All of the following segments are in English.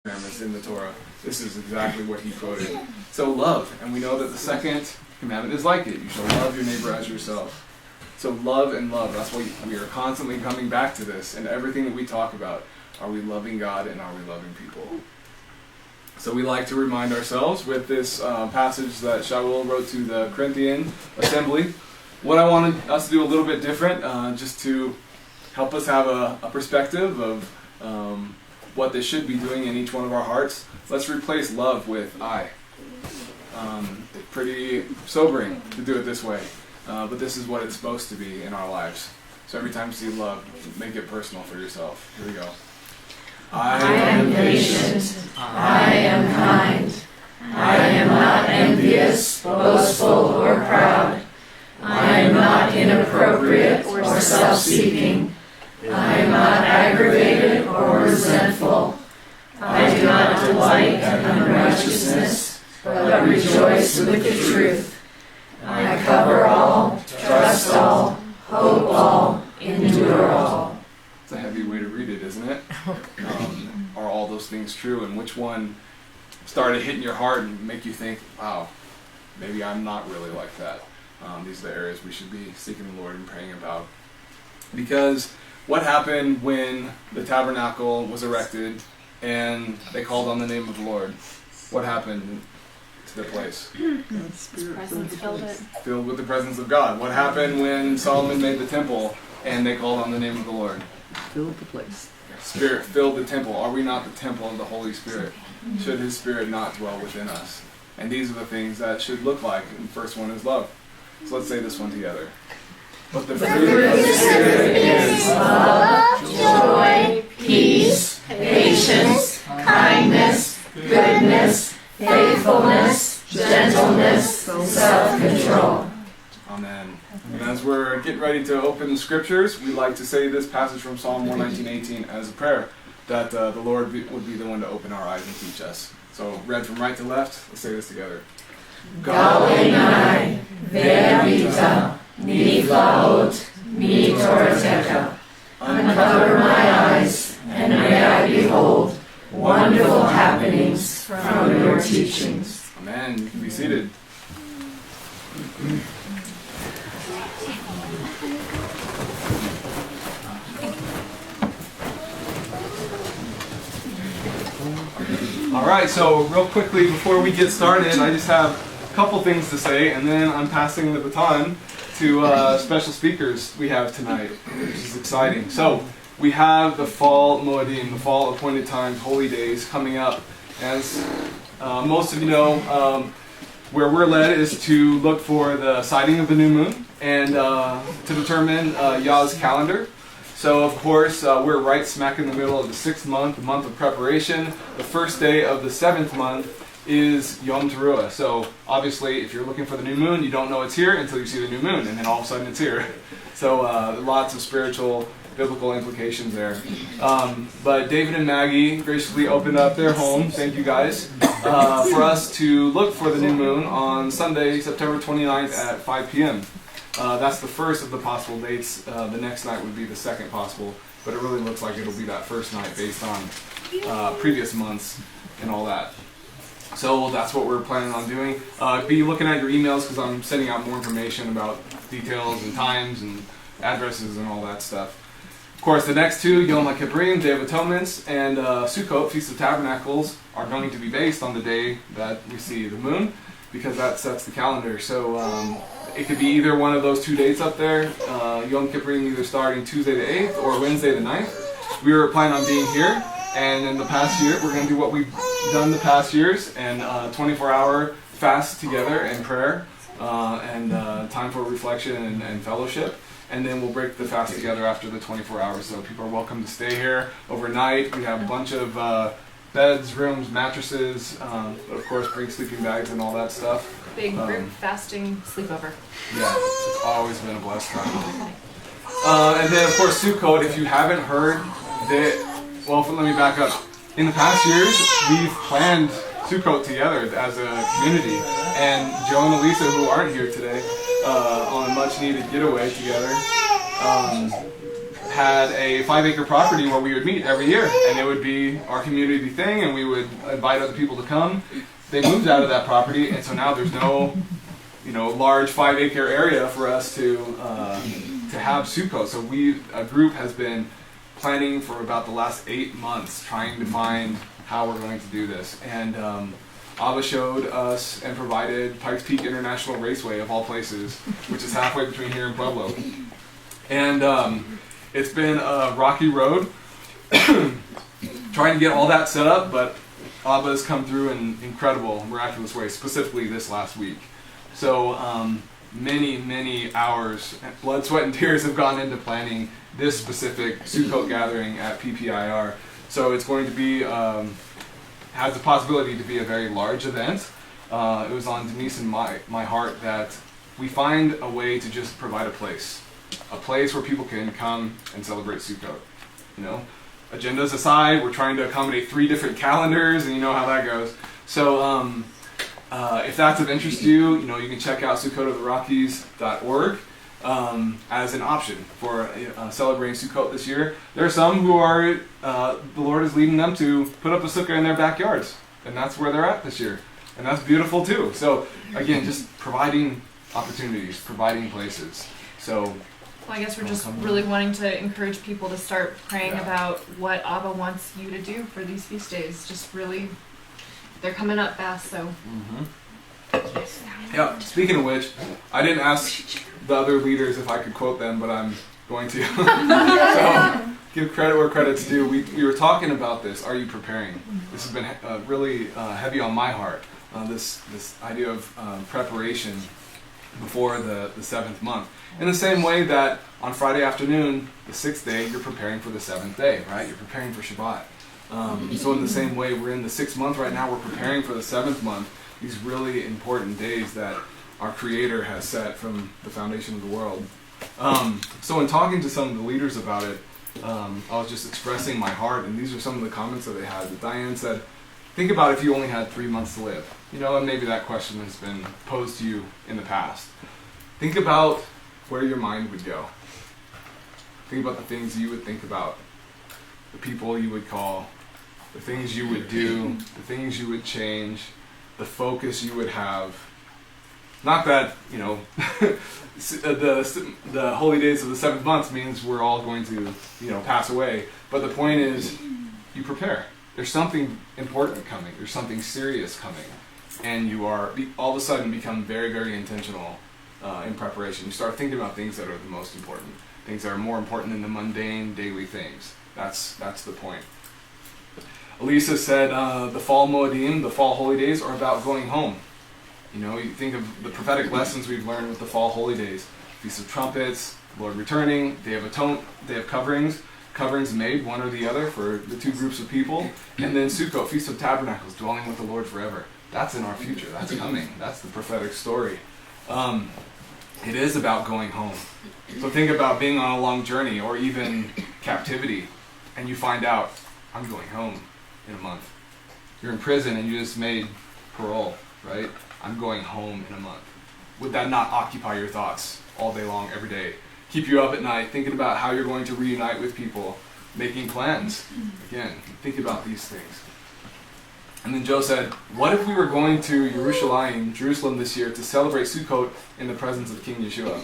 commandments in the Torah. This is exactly what he quoted. So love, and we know that the second commandment is like it. You shall love your neighbor as yourself. So love and love, that's why we are constantly coming back to this. And everything that we talk about, are we loving God and are we loving people? So we like to remind ourselves with this passage that Shaul wrote to the Corinthian assembly. What I wanted us to do a little bit different, just to help us have a perspective of what this should be doing in each one of our hearts. Let's replace love with I. Pretty sobering to do it this way, but this is what it's supposed to be in our lives. So every time you see love, make it personal for yourself. Here we go. I am patient, I am kind, I am not envious, boastful, or proud. I am not inappropriate or self-seeking. I am not aggravated or resentful. I do not delight in unrighteousness, but rejoice with the truth. I cover all, trust all, hope all, endure all. It's a heavy way to read it, isn't it? Are all those things true? And which one started hitting your heart and make you think, wow, maybe I'm not really like that? These are the areas we should be seeking the Lord and praying about. Because what happened when the tabernacle was erected and they called on the name of the Lord? What happened to the place? His presence filled it. Filled with the presence of God. What happened when Solomon made the temple and they called on the name of the Lord? Filled the place. Spirit filled the temple. Are we not the temple of the Holy Spirit? Should His Spirit not dwell within us? And these are the things that should look like. And the first one is love. So let's say this one together. But the fruit of the Spirit is love, joy, peace, patience, kindness, goodness, faithfulness, gentleness, self-control. Amen. And as we're getting ready to open the scriptures, we like to say this passage from Psalm 119:18 as a prayer, that the Lord would be the one to open our eyes and teach us. So read from right to left, let's say this together. Galenai, verita, niflaot, mi Torateka. Uncover my eyes, and may I behold wonderful happenings from your teachings. Amen. You can be seated. All right, so real quickly before we get started, I just have a couple things to say, and then I'm passing the baton to special speakers we have tonight, which is exciting. So we have the fall Moedim, the fall appointed times, holy days coming up. As most of you know, where we're led is to look for the sighting of the new moon and to determine Yah's calendar. So, of course, we're right smack in the middle of the 6th month, the month of preparation. The first day of the 7th month is Yom Teruah. So, obviously, if you're looking for the new moon, you don't know it's here until you see the new moon, and then all of a sudden it's here. So, lots of spiritual, biblical implications there. But David and Maggie graciously opened up their home, thank you guys, for us to look for the new moon on Sunday, September 29th at 5 p.m. That's the first of the possible dates. The next night would be the second possible, but it really looks like it'll be that first night based on previous months and all that. So that's what we're planning on doing. Be looking at your emails because I'm sending out more information about details and times and addresses and all that stuff. Of course, the next two, Yom HaKippurim, Day of Atonements, and Sukkot, Feast of Tabernacles, are going to be based on the day that we see the moon, because that sets the calendar. So it could be either one of those two dates up there. Yom Kippurim either starting Tuesday the 8th or Wednesday the 9th. We were planning on being here, and in the past year, we're going to do what we've done the past years, and 24-hour fast together and prayer, and time for reflection and fellowship. And then we'll break the fast together after the 24 hours. So people are welcome to stay here overnight. We have a bunch of beds, rooms, mattresses, but of course bring sleeping bags and all that stuff. Big group fasting sleepover. Yeah, it's always been a blessed time. And then of course Sukkot, if you haven't heard that, well, let me back up. In the past years, we've planned Sukkot together as a community. And Joe and Elisa, who aren't here today, on a much needed getaway together, had a 5-acre property where we would meet every year, and it would be our community thing, and we would invite other people to come. They moved out of that property, and so now there's no, large 5-acre area for us to have Sukkot. So a group has been planning for about the last 8 months, trying to find how we're going to do this. And Abba showed us and provided Pikes Peak International Raceway, of all places, which is halfway between here and Pueblo. And it's been a rocky road trying to get all that set up, but Abba has come through in incredible, miraculous ways, specifically this last week. So many, many hours, blood, sweat, and tears have gone into planning this specific Sukkot gathering at PPIR. So it's going to be, has the possibility to be a very large event. It was on Denise and my heart that we find a way to just provide a place where people can come and celebrate Sukkot. Agendas aside, we're trying to accommodate 3 different calendars, and you know how that goes. So if that's of interest to you, you can check out SukkotoftheRockies.org as an option for celebrating Sukkot this year. There are some who are, the Lord is leading them to put up a sukkah in their backyards, and that's where they're at this year. And that's beautiful too. So again, just providing opportunities, providing places. So Well, I guess we're just really wanting to encourage people to start praying about what Abba wants you to do for these feast days. Just really, they're coming up fast, so. Yeah, speaking of which, I didn't ask the other leaders if I could quote them, but I'm going to. So, give credit where credit's due. We were talking about this. Are you preparing? This has been really heavy on my heart. This idea of preparation before the 7th month. In the same way that on Friday afternoon, the 6th day, you're preparing for the 7th day, right? You're preparing for Shabbat. So in the same way, we're in the 6th month right now, we're preparing for the 7th month, these really important days that our Creator has set from the foundation of the world. So in talking to some of the leaders about it, I was just expressing my heart, and these are some of the comments that they had. Dianne said, think about if you only had 3 months to live. And maybe that question has been posed to you in the past. Think about where your mind would go. Think about the things you would think about, the people you would call, the things you would do, the things you would change, the focus you would have. Not that, the holy days of the 7th month means we're all going to, pass away. But the point is, you prepare. There's something important coming. There's something serious coming. And you are, all of a sudden, become very, very intentional in preparation. You start thinking about things that are the most important. Things that are more important than the mundane, daily things. That's the point. Elisa said the fall Moedim, the fall holy days, are about going home. You think of the prophetic lessons we've learned with the fall holy days. Feast of Trumpets, Lord returning, Day of Atonement, Day of Coverings made, one or the other, for the 2 groups of people. And then Sukkot, Feast of Tabernacles, dwelling with the Lord forever. That's in our future. That's coming. That's the prophetic story. It is about going home. So think about being on a long journey or even captivity, and you find out, I'm going home in a month. You're in prison and you just made parole, right? I'm going home in a month. Would that not occupy your thoughts all day long, every day? Keep you up at night thinking about how you're going to reunite with people, making plans. Again, think about these things. And then Joe said, what if we were going to Jerusalem this year to celebrate Sukkot in the presence of King Yeshua?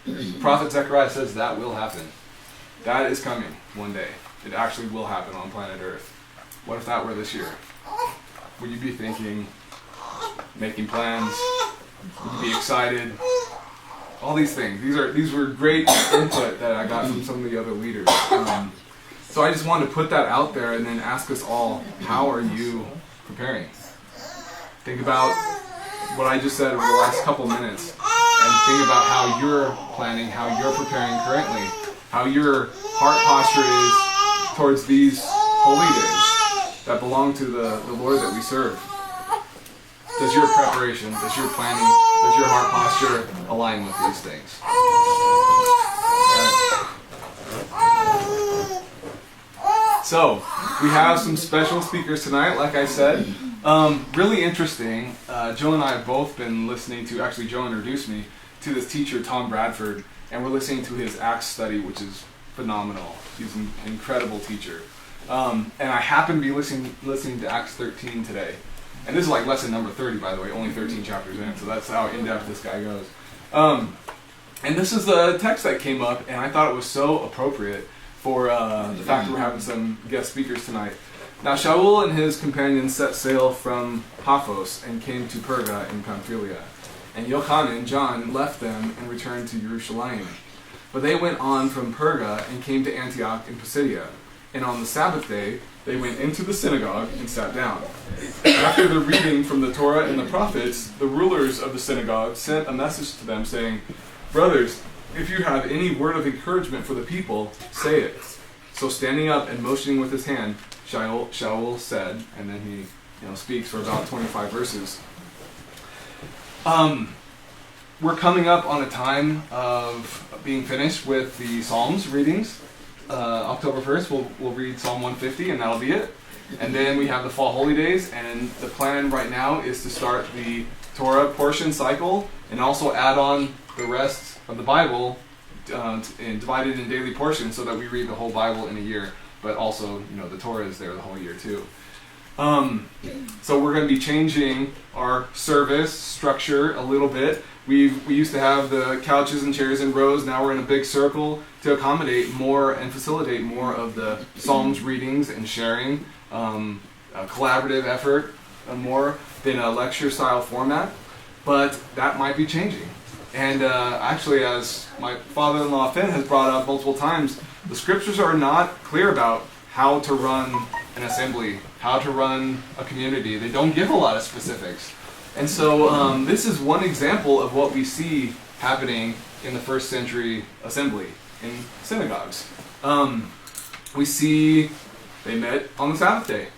The prophet Zechariah says that will happen. That is coming one day. It actually will happen on planet Earth. What if that were this year? Would you be thinking, making plans? Would you be excited? All these things. These were great input that I got from some of the other leaders. So I just wanted to put that out there and then ask us all, how are you preparing? Think about what I just said over the last couple minutes, and think about how you're planning, how you're preparing currently, how your heart posture is towards these holy days that belong to the Lord that we serve. Does your preparation, does your planning, does your heart posture align with these things? So, we have some special speakers tonight, like I said. Really interesting. Joe and I have both been listening to, actually Joe introduced me to this teacher, Tom Bradford, and we're listening to his Acts study, which is phenomenal. He's an incredible teacher. And I happen to be listening to Acts 13 today. And this is like lesson number 30, by the way, only 13 chapters in, so that's how in-depth this guy goes. And this is the text that came up, and I thought it was so appropriate for the fact that we're having some guest speakers tonight. Now Shaul and his companions set sail from Paphos and came to Perga in Pamphylia. And Yochanan and John left them and returned to Jerusalem. But they went on from Perga and came to Antioch in Pisidia. And on the Sabbath day, they went into the synagogue and sat down. After the reading from the Torah and the prophets, the rulers of the synagogue sent a message to them saying, "Brothers, if you have any word of encouragement for the people, say it." So standing up and motioning with his hand, Shaul said, and then he speaks for about 25 verses. We're coming up on a time of being finished with the Psalms readings. October 1st, we'll read Psalm 150, and that'll be it. And then we have the Fall Holy Days, and the plan right now is to start the Torah portion cycle, and also add on the rest of the Bible, and divide it in daily portions so that we read the whole Bible in a year. But also, the Torah is there the whole year too. So we're going to be changing our service structure a little bit. We used to have the couches and chairs in rows. Now we're in a big circle to accommodate more and facilitate more of the Psalms readings and sharing, a collaborative effort, more than a lecture style format. But that might be changing. And actually, as my father-in-law Finn has brought up multiple times, the scriptures are not clear about how to run an assembly, how to run a community. They don't give a lot of specifics. And so this is one example of what we see happening in the first century assembly, in synagogues. We see they met on the Sabbath day.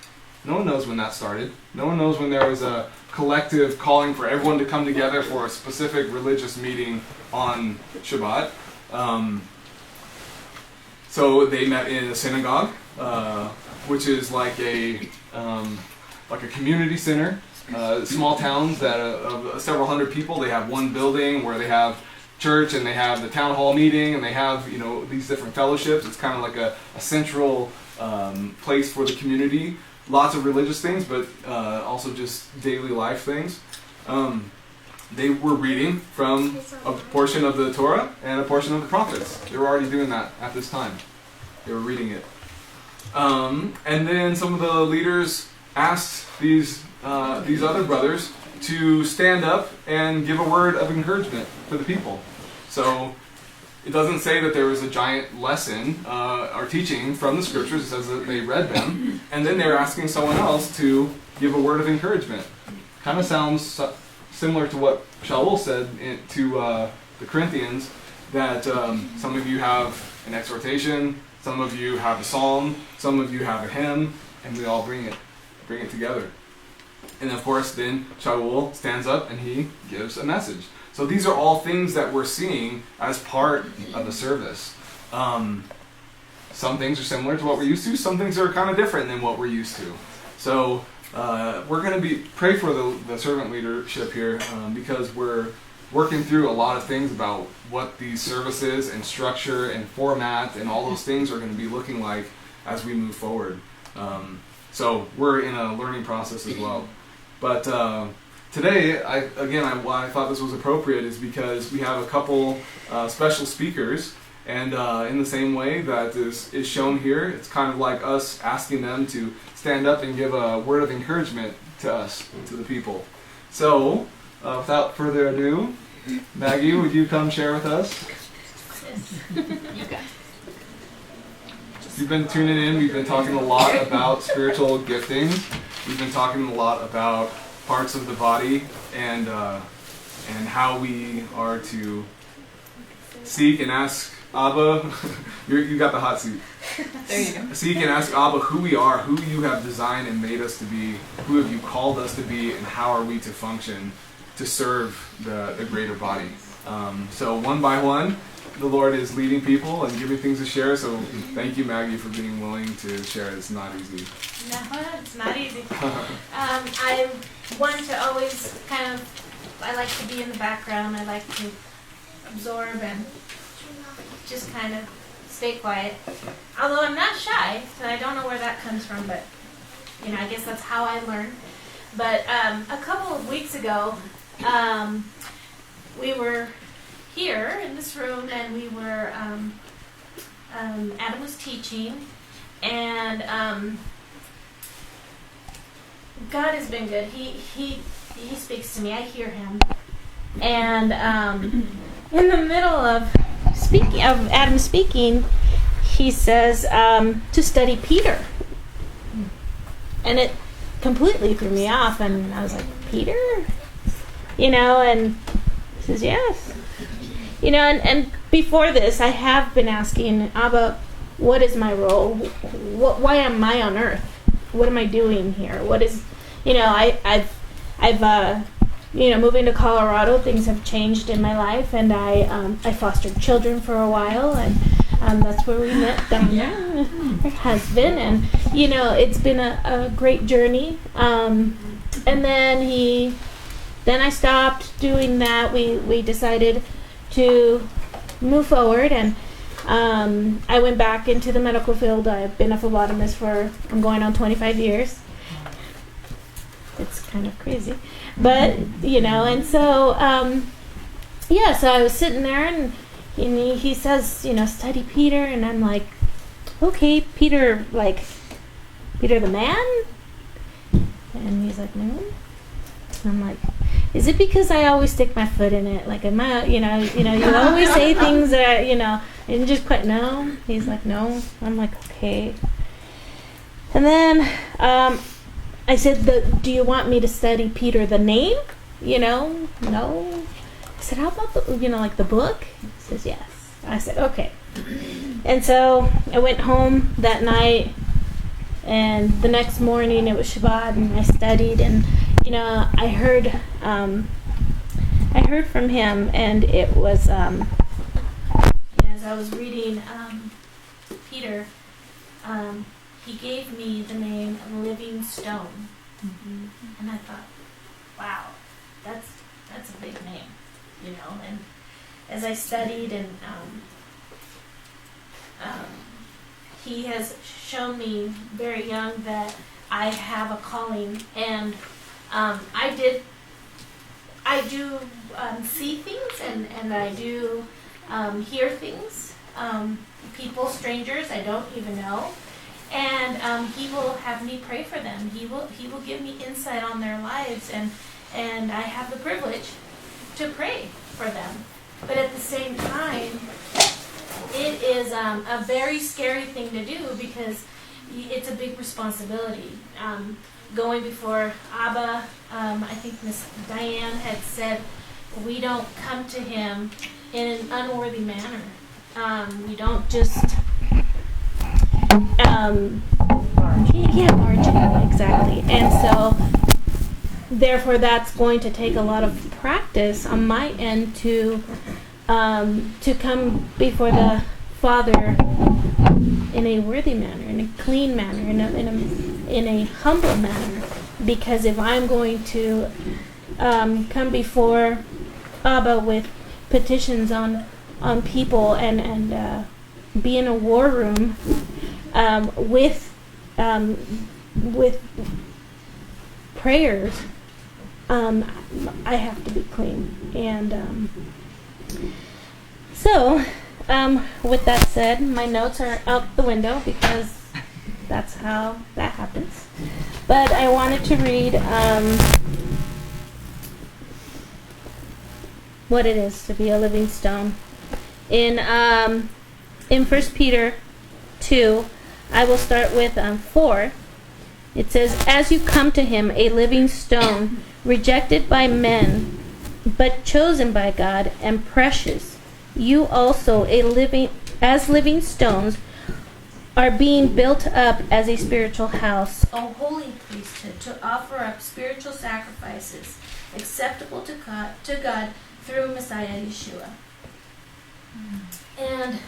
No one knows when that started. No one knows when there was a collective calling for everyone to come together for a specific religious meeting on Shabbat. So they met in a synagogue, which is like a community center. Small towns that of several hundred people, they have one building where they have church and they have the town hall meeting and they have these different fellowships. It's kind of like a central place for the community. Lots of religious things, but also just daily life things. They were reading from a portion of the Torah and a portion of the prophets. They were already doing that at this time. They were reading it. And then some of the leaders asked these other brothers to stand up and give a word of encouragement for the people. So it doesn't say that there was a giant lesson or teaching from the scriptures. It says that they read them, and then they're asking someone else to give a word of encouragement. Kind of sounds similar to what Shaul said to the Corinthians, that some of you have an exhortation, some of you have a psalm, some of you have a hymn, and we all bring it together. And of course, then Shaul stands up and he gives a message. So these are all things that we're seeing as part of the service. Some things are similar to what we're used to. Some things are kind of different than what we're used to. So we're going to pray for the servant leadership here because we're working through a lot of things about what these services and structure and format and all those things are going to be looking like as we move forward. So we're in a learning process as well. But today, why I thought this was appropriate is because we have a couple special speakers, and in the same way that is shown here, it's kind of like us asking them to stand up and give a word of encouragement to us, to the people. So, without further ado, Maggie, would you come share with us? You got it. If you've been tuning in, we've been talking a lot about spiritual giftings. We've been talking a lot about parts of the body and how we are to seek and ask Abba. You got the hot seat. There you go. Seek and ask Abba who we are, who you have designed and made us to be, who have you called us to be, and how are we to function to serve the greater body. So one by one, the Lord is leading people and giving things to share. So thank you, Maggie, for being willing to share. It's not easy. No, it's not easy. I'm one to always I like to be in the background. I like to absorb and just kind of stay quiet. Although I'm not shy, so I don't know where that comes from, but I guess that's how I learn. But a couple of weeks ago, we were here in this room, and we were Adam was teaching, and God has been good. He speaks to me. I hear him, and in the middle of Adam speaking, he says to study Peter, and it completely threw me off. And I was like, Peter, and he says yes, and before this, I have been asking Abba, what is my role? Why am I on earth? What am I doing here? What is, I've moving to Colorado, things have changed in my life, and I fostered children for a while, and that's where we met Dianne, her husband, and it's been a great journey. And then I stopped doing that. We decided to move forward, and I went back into the medical field. I've been a phlebotomist I'm going on 25 years. It's kind of crazy, but and so so I was sitting there, and he says, study Peter, and I'm like, okay, Peter, like Peter the man? And he's like, no. And I'm like, is it because I always stick my foot in it? Like, am I, you always say things that, and just quite, no. He's like, no. I'm like, okay. And then I said, do you want me to study Peter the name? No. I said, how about the, like the book? He says, yes. I said, okay. And so I went home that night, and the next morning it was Shabbat, and I studied, and I heard from him, and it was as I was reading Peter, he gave me the name Living Stone, and I thought, wow, that's a big name, And as I studied, and he has shown me very young that I have a calling, and I do see things, and I do hear things, people, strangers I don't even know, and he will have me pray for them. He will give me insight on their lives, and I have the privilege to pray for them. But at the same time, it is a very scary thing to do, because it's a big responsibility. Going before Abba, I think Miss Dianne had said, we don't come to him in an unworthy manner. We don't just barge in, exactly. And so therefore that's going to take a lot of practice on my end to come before the Father in a worthy manner, in a clean manner, in a humble manner. Because if I'm going to come before Abba with petitions on people, and be in a war room with prayers, I have to be clean. And so with that said, my notes are out the window, because that's how that happens. But I wanted to read what it is to be a living stone. In 1 Peter 2, I will start with 4. It says, as you come to him, a living stone, rejected by men, but chosen by God and precious, you also, as living stones, are being built up as a spiritual house, a holy priesthood, to offer up spiritual sacrifices acceptable to God through Messiah Yeshua. And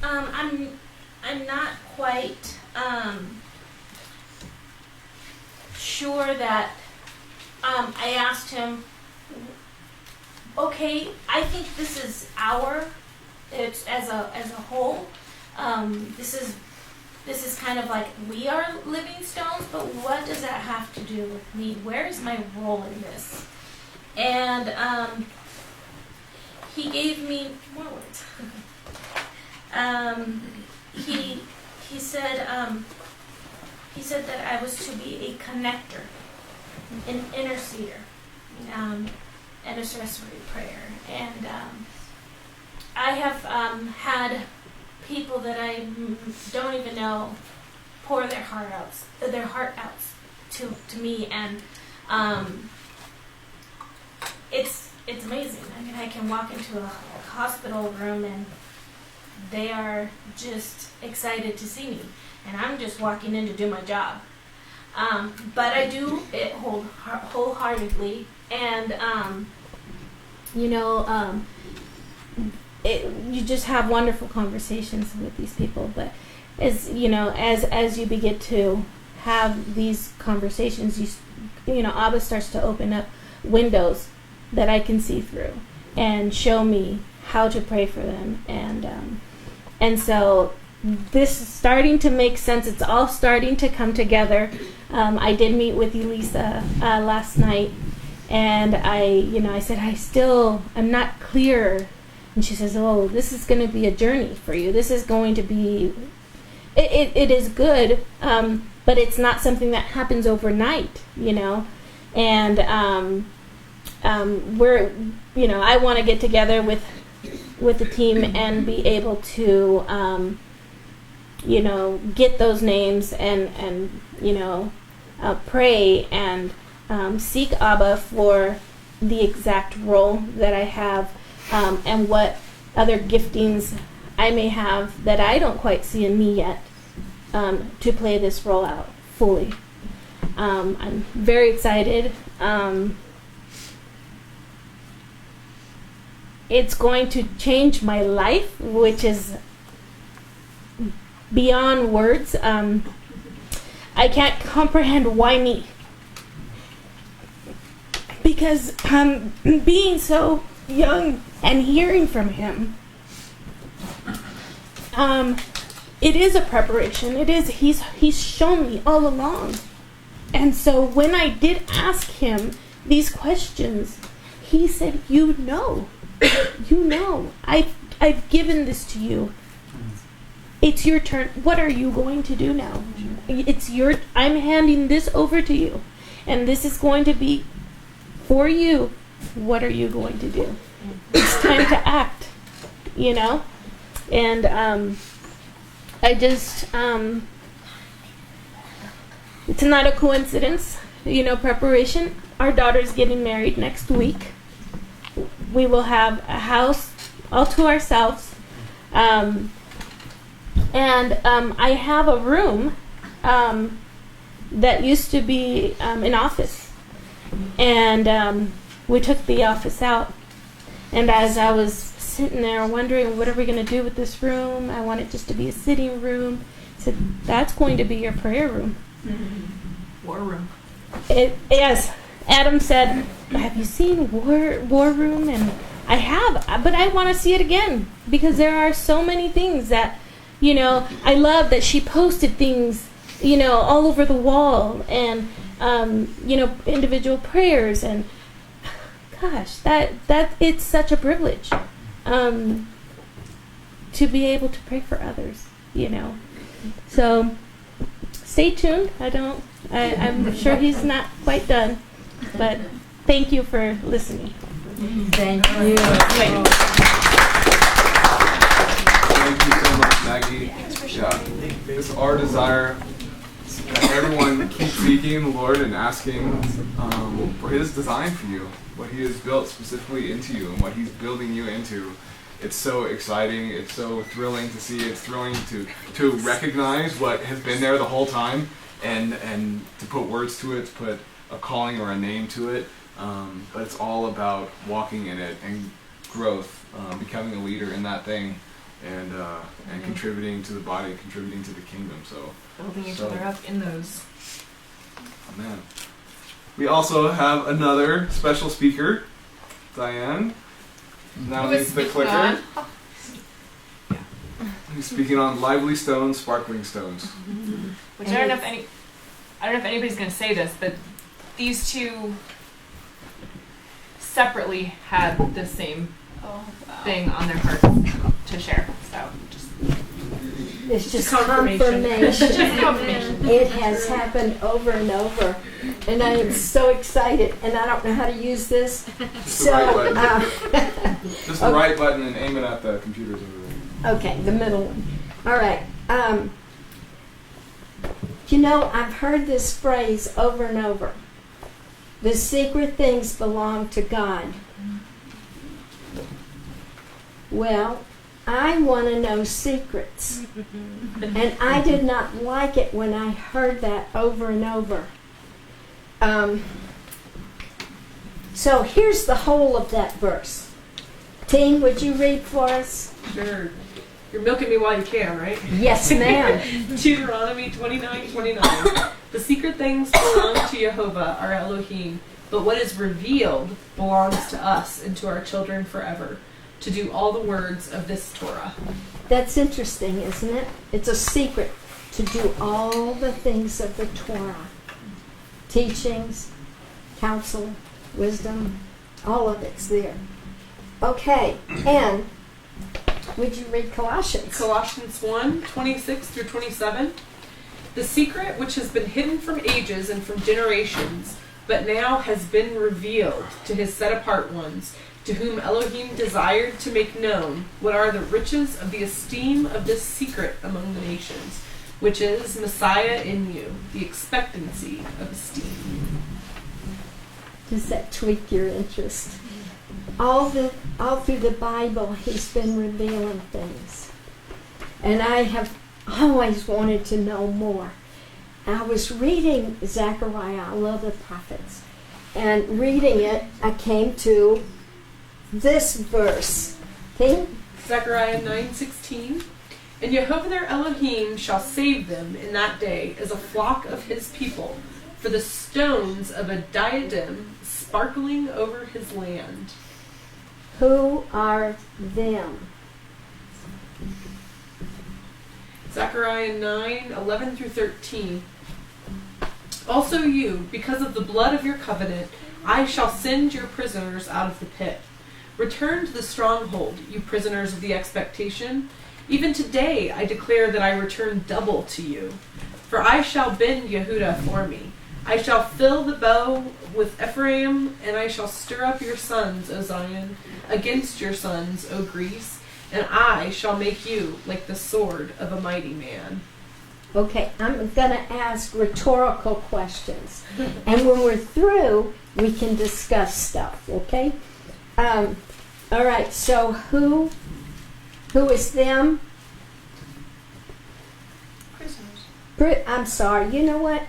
I'm not quite sure that I asked him, okay, I think this is our it's as a whole. This is kind of like we are living stones, but what does that have to do with me? Where is my role in this? And he gave me more words. He said that I was to be a connector, an interceder, intercessory prayer, and I have had people that I don't even know pour their heart out to me, and it's amazing. I mean, I can walk into a hospital room and they are just excited to see me, and I'm just walking in to do my job. But I do it wholeheartedly, and you just have wonderful conversations with these people. But as you begin to have these conversations, Abba starts to open up windows that I can see through and show me how to pray for them, and so this is starting to make sense. It's all starting to come together. I did meet with Elisa last night, and I said, I'm not clear. And she says, oh, this is going to be a journey for you. This is going to be, it is good, but it's not something that happens overnight, and I want to get together with the team and be able to, get those names and pray and seek Abba for the exact role that I have, and what other giftings I may have that I don't quite see in me yet, to play this role out fully. I'm very excited. It's going to change my life, which is beyond words. I can't comprehend why me. Because being so young and hearing from him, it is a preparation. It is. He's shown me all along. And so when I did ask him these questions, he said, you know, I've given this to you. It's your turn. What are you going to do now? I'm handing this over to you, and this is going to be for you. What are you going to do? It's time to act, and I just, it's not a coincidence, preparation. Our daughter's getting married next week. We will have a house all to ourselves. And I have a room that used to be an office. And we took the office out. And as I was sitting there wondering, what are we going to do with this room? I want it just to be a sitting room. I said, that's going to be your prayer room. War room. Yes. Adam said, have you seen War Room? And I have, but I want to see it again, because there are so many things that, I love that she posted things, all over the wall, and, individual prayers, and gosh, that it's such a privilege, to be able to pray for others, So stay tuned. I'm sure he's not quite done. But thank you for listening. Thank you. Thank you so much, Maggie. Yeah, it's our desire that everyone keep seeking the Lord and asking for His design for you, what He has built specifically into you, and what He's building you into. It's so exciting. It's so thrilling to see. It's thrilling to recognize what has been there the whole time, and to put words to it, to put a calling or a name to it, but it's all about walking in it and growth, becoming a leader in that thing, and contributing to the body, contributing to the kingdom. So building each other up in those. Amen. We also have another special speaker, Dianne. Now needs the clicker. He's speaking on lively stones, sparkling stones. Which I don't know if anybody's going to say this, but these two separately had the same thing on their hearts to share. So It's just confirmation. confirmation. It has happened over and over, and I am so excited. And I don't know how to use this. Just the right button. Just the right button and aim it at the computers over there. Okay, the middle one. All right. You know, I've heard this phrase over and over. The secret things belong to God. Well, I want to know secrets. And I did not like it when I heard that over and over. So here's the whole of that verse. Teen, would you read for us? Sure. You're milking me while you can, right? Yes, ma'am. Deuteronomy 29:29. The secret things belong to Jehovah, our Elohim, but what is revealed belongs to us and to our children forever, to do all the words of this Torah. That's interesting, isn't it? It's a secret to do all the things of the Torah. Teachings, counsel, wisdom, all of it's there. Okay, and would you read Colossians? Colossians 1:26-27. The secret which has been hidden from ages and from generations, but now has been revealed to his set-apart ones, to whom Elohim desired to make known what are the riches of the esteem of this secret among the nations, which is Messiah in you, the expectancy of esteem. Does that tweak your interest? All through the Bible, he's been revealing things. And I have always wanted to know more. I was reading Zechariah, I love the prophets, and reading it, I came to this verse. Okay? Zechariah 9:16. And Jehovah their Elohim shall save them in that day as a flock of his people, for the stones of a diadem sparkling over his land. Who are them? Zechariah 9:11-13. Also you, because of the blood of your covenant, I shall send your prisoners out of the pit. Return to the stronghold, you prisoners of the expectation. Even today I declare that I return double to you. For I shall bend Yehudah for me. I shall fill the bow with Ephraim, and I shall stir up your sons, O Zion, against your sons, O Greece, and I shall make you like the sword of a mighty man. Okay, I'm going to ask rhetorical questions. And when we're through, we can discuss stuff, okay? All right, so who is them? prisoners. I'm sorry, you know what?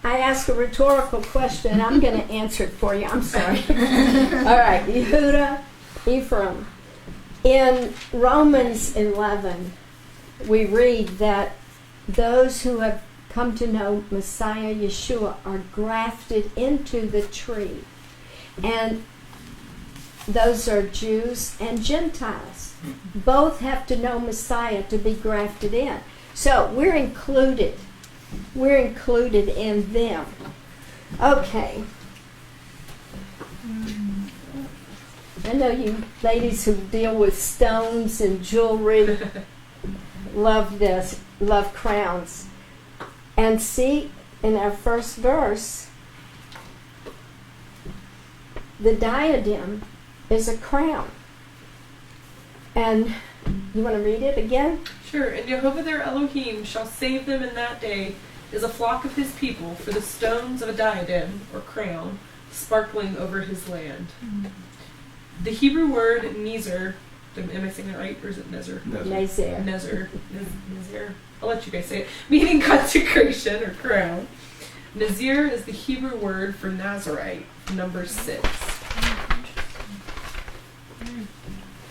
I asked a rhetorical question, and I'm going to answer it for you. I'm sorry. All right, Yehudah, Ephraim. In Romans 11, we read that those who have come to know Messiah Yeshua are grafted into the tree. And those are Jews and Gentiles. Both have to know Messiah to be grafted in. So we're included. We're included in them. Okay. I know you ladies who deal with stones and jewelry love this, love crowns. And see, in our first verse, the diadem is a crown. And you want to read it again? Sure. And Jehovah their Elohim shall save them in that day as a flock of his people, for the stones of a diadem, or crown, sparkling over his land. The Hebrew word Nezer, am I saying that right, or is it Nezer? Nezer. Nezer. I'll let you guys say it. Meaning consecration or crown. Nazir is the Hebrew word for Nazarite, number 6.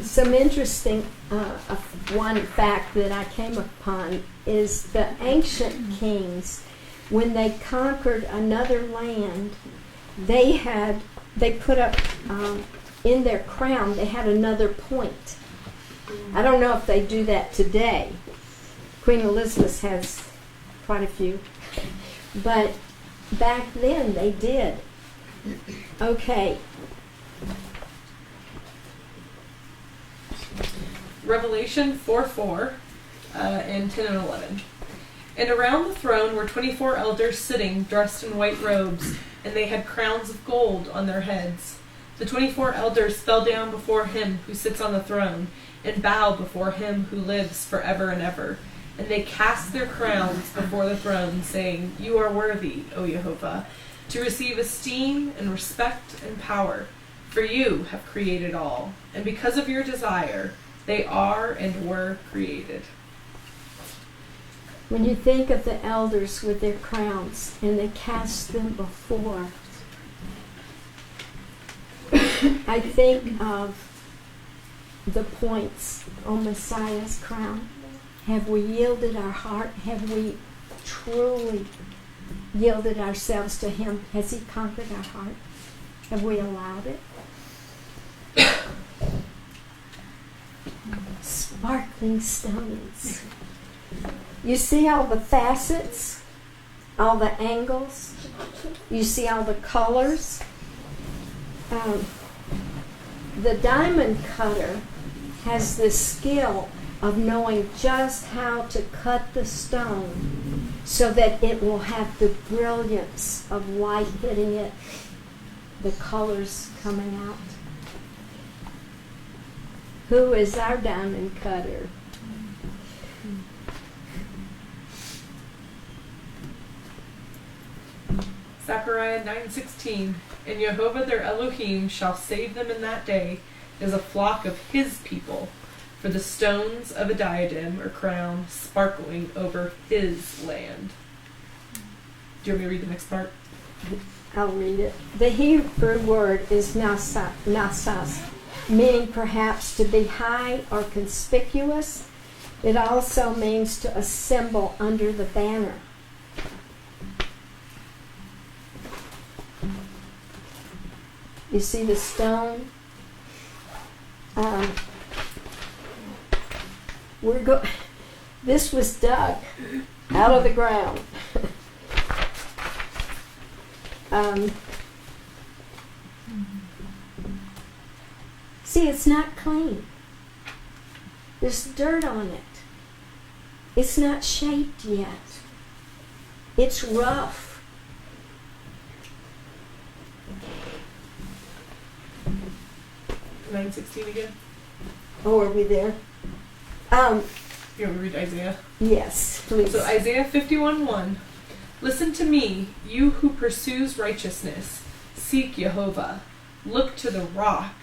Some interesting one fact that I came upon is the ancient kings, when they conquered another land, they put up in their crown, they had another point. I don't know if they do that today. Queen Elizabeth has quite a few. But back then they did. Okay. Revelation 4:4 and 10 and 11. And around the throne were 24 elders sitting, dressed in white robes, and they had crowns of gold on their heads. The 24 elders fell down before him who sits on the throne, and bowed before him who lives forever and ever. And they cast their crowns before the throne, saying, You are worthy, O Jehovah, to receive esteem and respect and power, for you have created all, and because of your desire, they are and were created. When you think of the elders with their crowns and they cast them before, I think of the points on Messiah's crown. Have we yielded our heart? Have we truly yielded ourselves to Him? Has He conquered our heart? Have we allowed it? Sparkling stones. You see all the facets, all the angles. You see all the colors. The diamond cutter has the skill of knowing just how to cut the stone so that it will have the brilliance of light hitting it, the colors coming out. Who is our diamond cutter? Zechariah 9:16. And Jehovah their Elohim shall save them in that day as a flock of his people, for the stones of a diadem or crown sparkling over his land. Do you want me to read the next part? I'll read it. The Hebrew word is nasas, meaning perhaps to be high or conspicuous. It also means to assemble under the banner. You see the stone? This was dug out of the ground. See, it's not clean. There's dirt on it. It's not shaped yet. It's rough. 9:16 again. Oh, are we there? You want me to read Isaiah? Yes, please. So Isaiah 51:1. Listen to me, you who pursues righteousness. Seek Jehovah. Look to the rock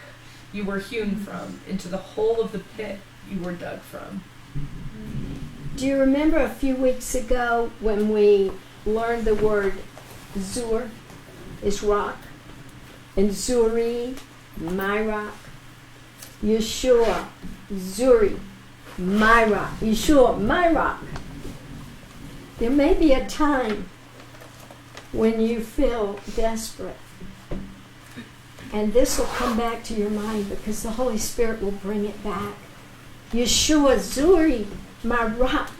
you were hewn from, into the hole of the pit you were dug from. Do you remember a few weeks ago when we learned the word zur is rock, and zuri, my rock, Yeshua, zuri, my rock, Yeshua, my rock. There may be a time when you feel desperate, and this will come back to your mind because the Holy Spirit will bring it back. Yeshua, zuri, my rock.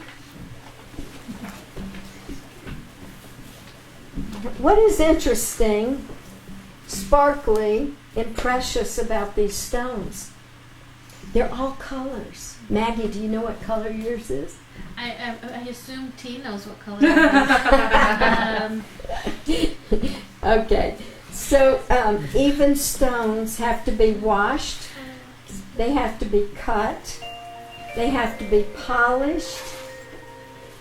What is interesting, sparkly, and precious about these stones? They're all colors. Maggie, do you know what color yours is? I assume T knows what color it is. Okay, so even stones have to be washed. They have to be cut. They have to be polished.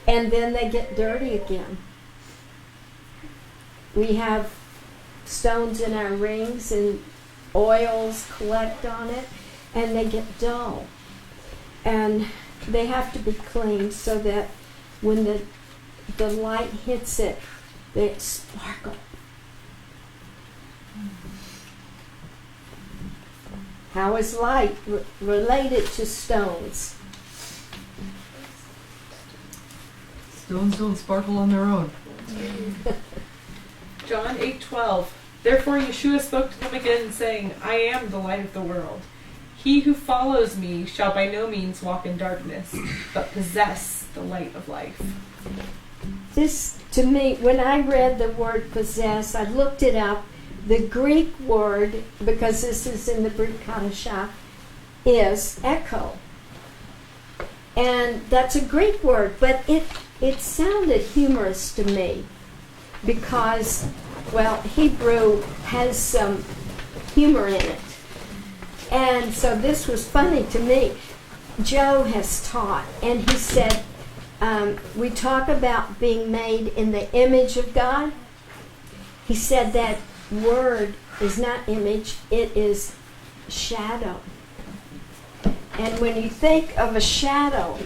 And then they get dirty again. We have stones in our rings and oils collect on it, and they get dull. And they have to be cleaned so that when the light hits it, they sparkle. How is light related to stones? Stones don't sparkle on their own. John 8:12. Therefore Yeshua spoke to them again, saying, I am the light of the world. He who follows me shall by no means walk in darkness, but possess the light of life. This, to me, when I read the word possess, I looked it up. The Greek word, because this is in the Brit Hadashah, is echo. And that's a Greek word, but it sounded humorous to me because, well, Hebrew has some humor in it. And so this was funny to me. Joe has taught, and he said, we talk about being made in the image of God. He said that word is not image, it is shadow. And when you think of a shadow,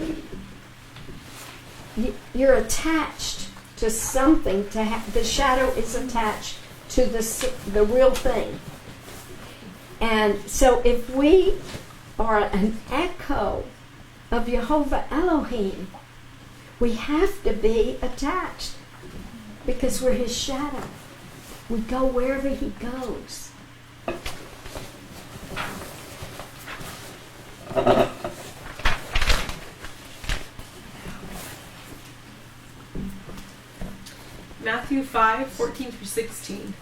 you're attached to something. The shadow is attached to the real thing. And so if we are an echo of Jehovah Elohim, we have to be attached because we're his shadow. We go wherever he goes. Matthew 5:14-16.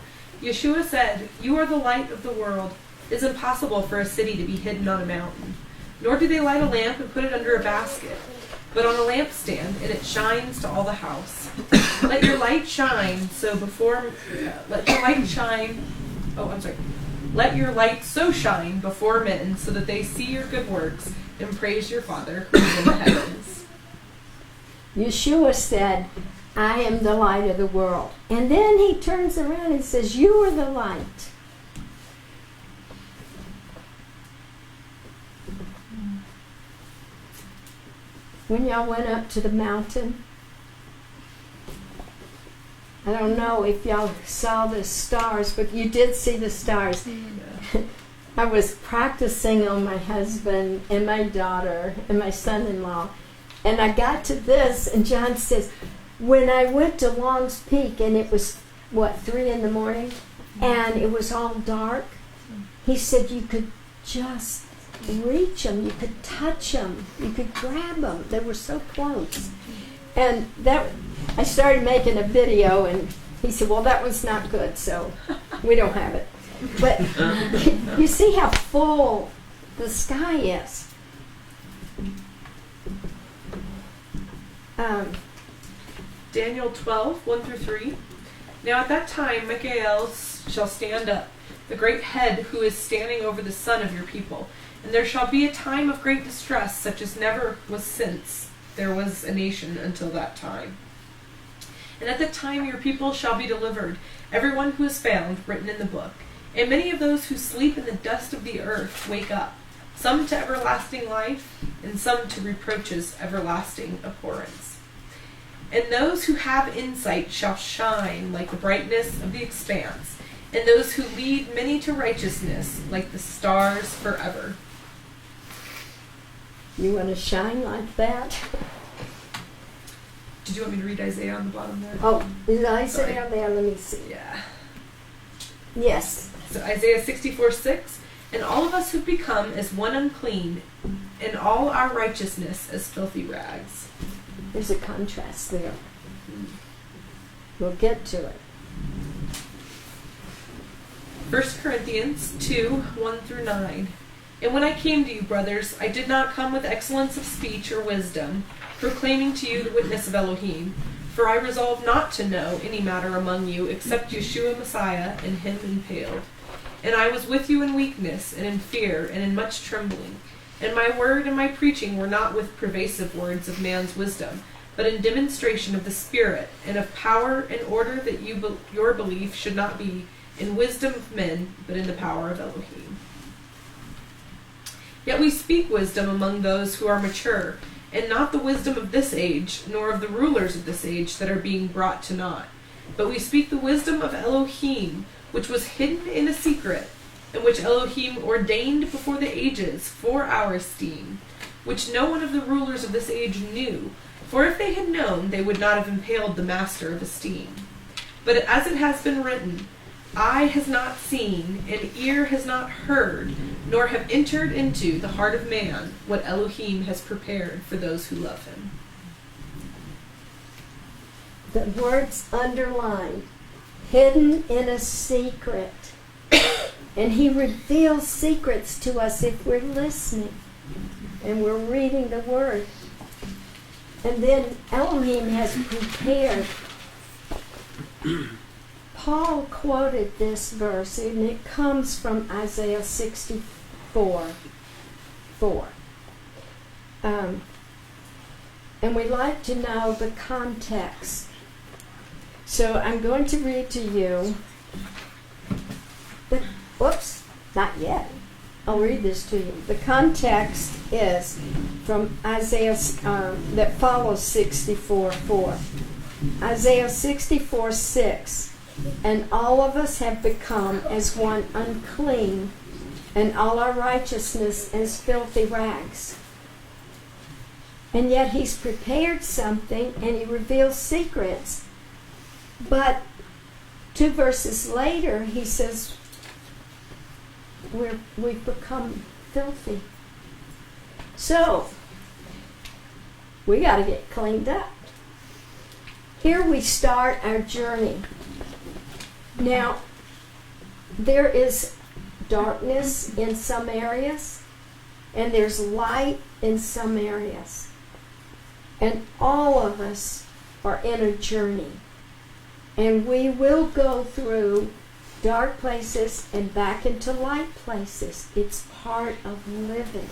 Yeshua said, "You are the light of the world. It is impossible for a city to be hidden on a mountain. Nor do they light a lamp and put it under a basket, but on a lampstand, and it shines to all the house. Let your light shine so shine before men, so that they see your good works and praise your Father who is in the heavens." Yeshua said, I am the light of the world. And then he turns around and says, you are the light. When y'all went up to the mountain, I don't know if y'all saw the stars, but you did see the stars. I was practicing on my husband and my daughter and my son-in-law, and I got to this, and John says, when I went to Long's Peak, and it was, 3 in the morning, and it was all dark, he said you could just reach them, you could touch them, you could grab them. They were so close. And I started making a video, and he said, well, that one's not good, so we don't have it. But you see how full the sky is. Daniel 12:1-3. Now at that time Michael shall stand up, the great head who is standing over the son of your people. And there shall be a time of great distress, such as never was since there was a nation until that time. And at that time your people shall be delivered, everyone who is found written in the book. And many of those who sleep in the dust of the earth wake up, some to everlasting life, and some to reproaches everlasting abhorrence. And those who have insight shall shine like the brightness of the expanse, and those who lead many to righteousness like the stars forever. You want to shine like that? Did you want me to read Isaiah on the bottom there? Oh, is Isaiah there? Let me see. Yeah. Yes. So Isaiah 64:6, and all of us have become as one unclean, and all our righteousness as filthy rags. There's a contrast there. We'll get to it. 1 Corinthians 2:1-9. And when I came to you, brothers, I did not come with excellence of speech or wisdom, proclaiming to you the witness of Elohim. For I resolved not to know any matter among you except Yeshua Messiah and him impaled. And I was with you in weakness and in fear and in much trembling. And my word and my preaching were not with pervasive words of man's wisdom, but in demonstration of the Spirit and of power, in order that your belief should not be in wisdom of men, but in the power of Elohim. Yet we speak wisdom among those who are mature, and not the wisdom of this age, nor of the rulers of this age that are being brought to naught. But we speak the wisdom of Elohim, which was hidden in a secret, and which Elohim ordained before the ages for our esteem, which no one of the rulers of this age knew, for if they had known, they would not have impaled the master of esteem. But as it has been written, eye has not seen, and ear has not heard, nor have entered into the heart of man what Elohim has prepared for those who love him. The words underlined, hidden in a secret. And he reveals secrets to us if we're listening and we're reading the Word. And then Elohim has prepared. Paul quoted this verse, and it comes from Isaiah 64:4. And we like to know the context. So I'm going to read to you. Whoops, not yet. I'll read this to you. The context is from Isaiah that follows 64:4. Isaiah 64:6. And all of us have become as one unclean, and all our righteousness as filthy rags. And yet he's prepared something, and he reveals secrets. But 2 verses later, he says, we've become filthy. So, we got to get cleaned up. Here we start our journey. Now, there is darkness in some areas, and there's light in some areas. And all of us are in a journey. And we will go through dark places and back into light places. It's part of living.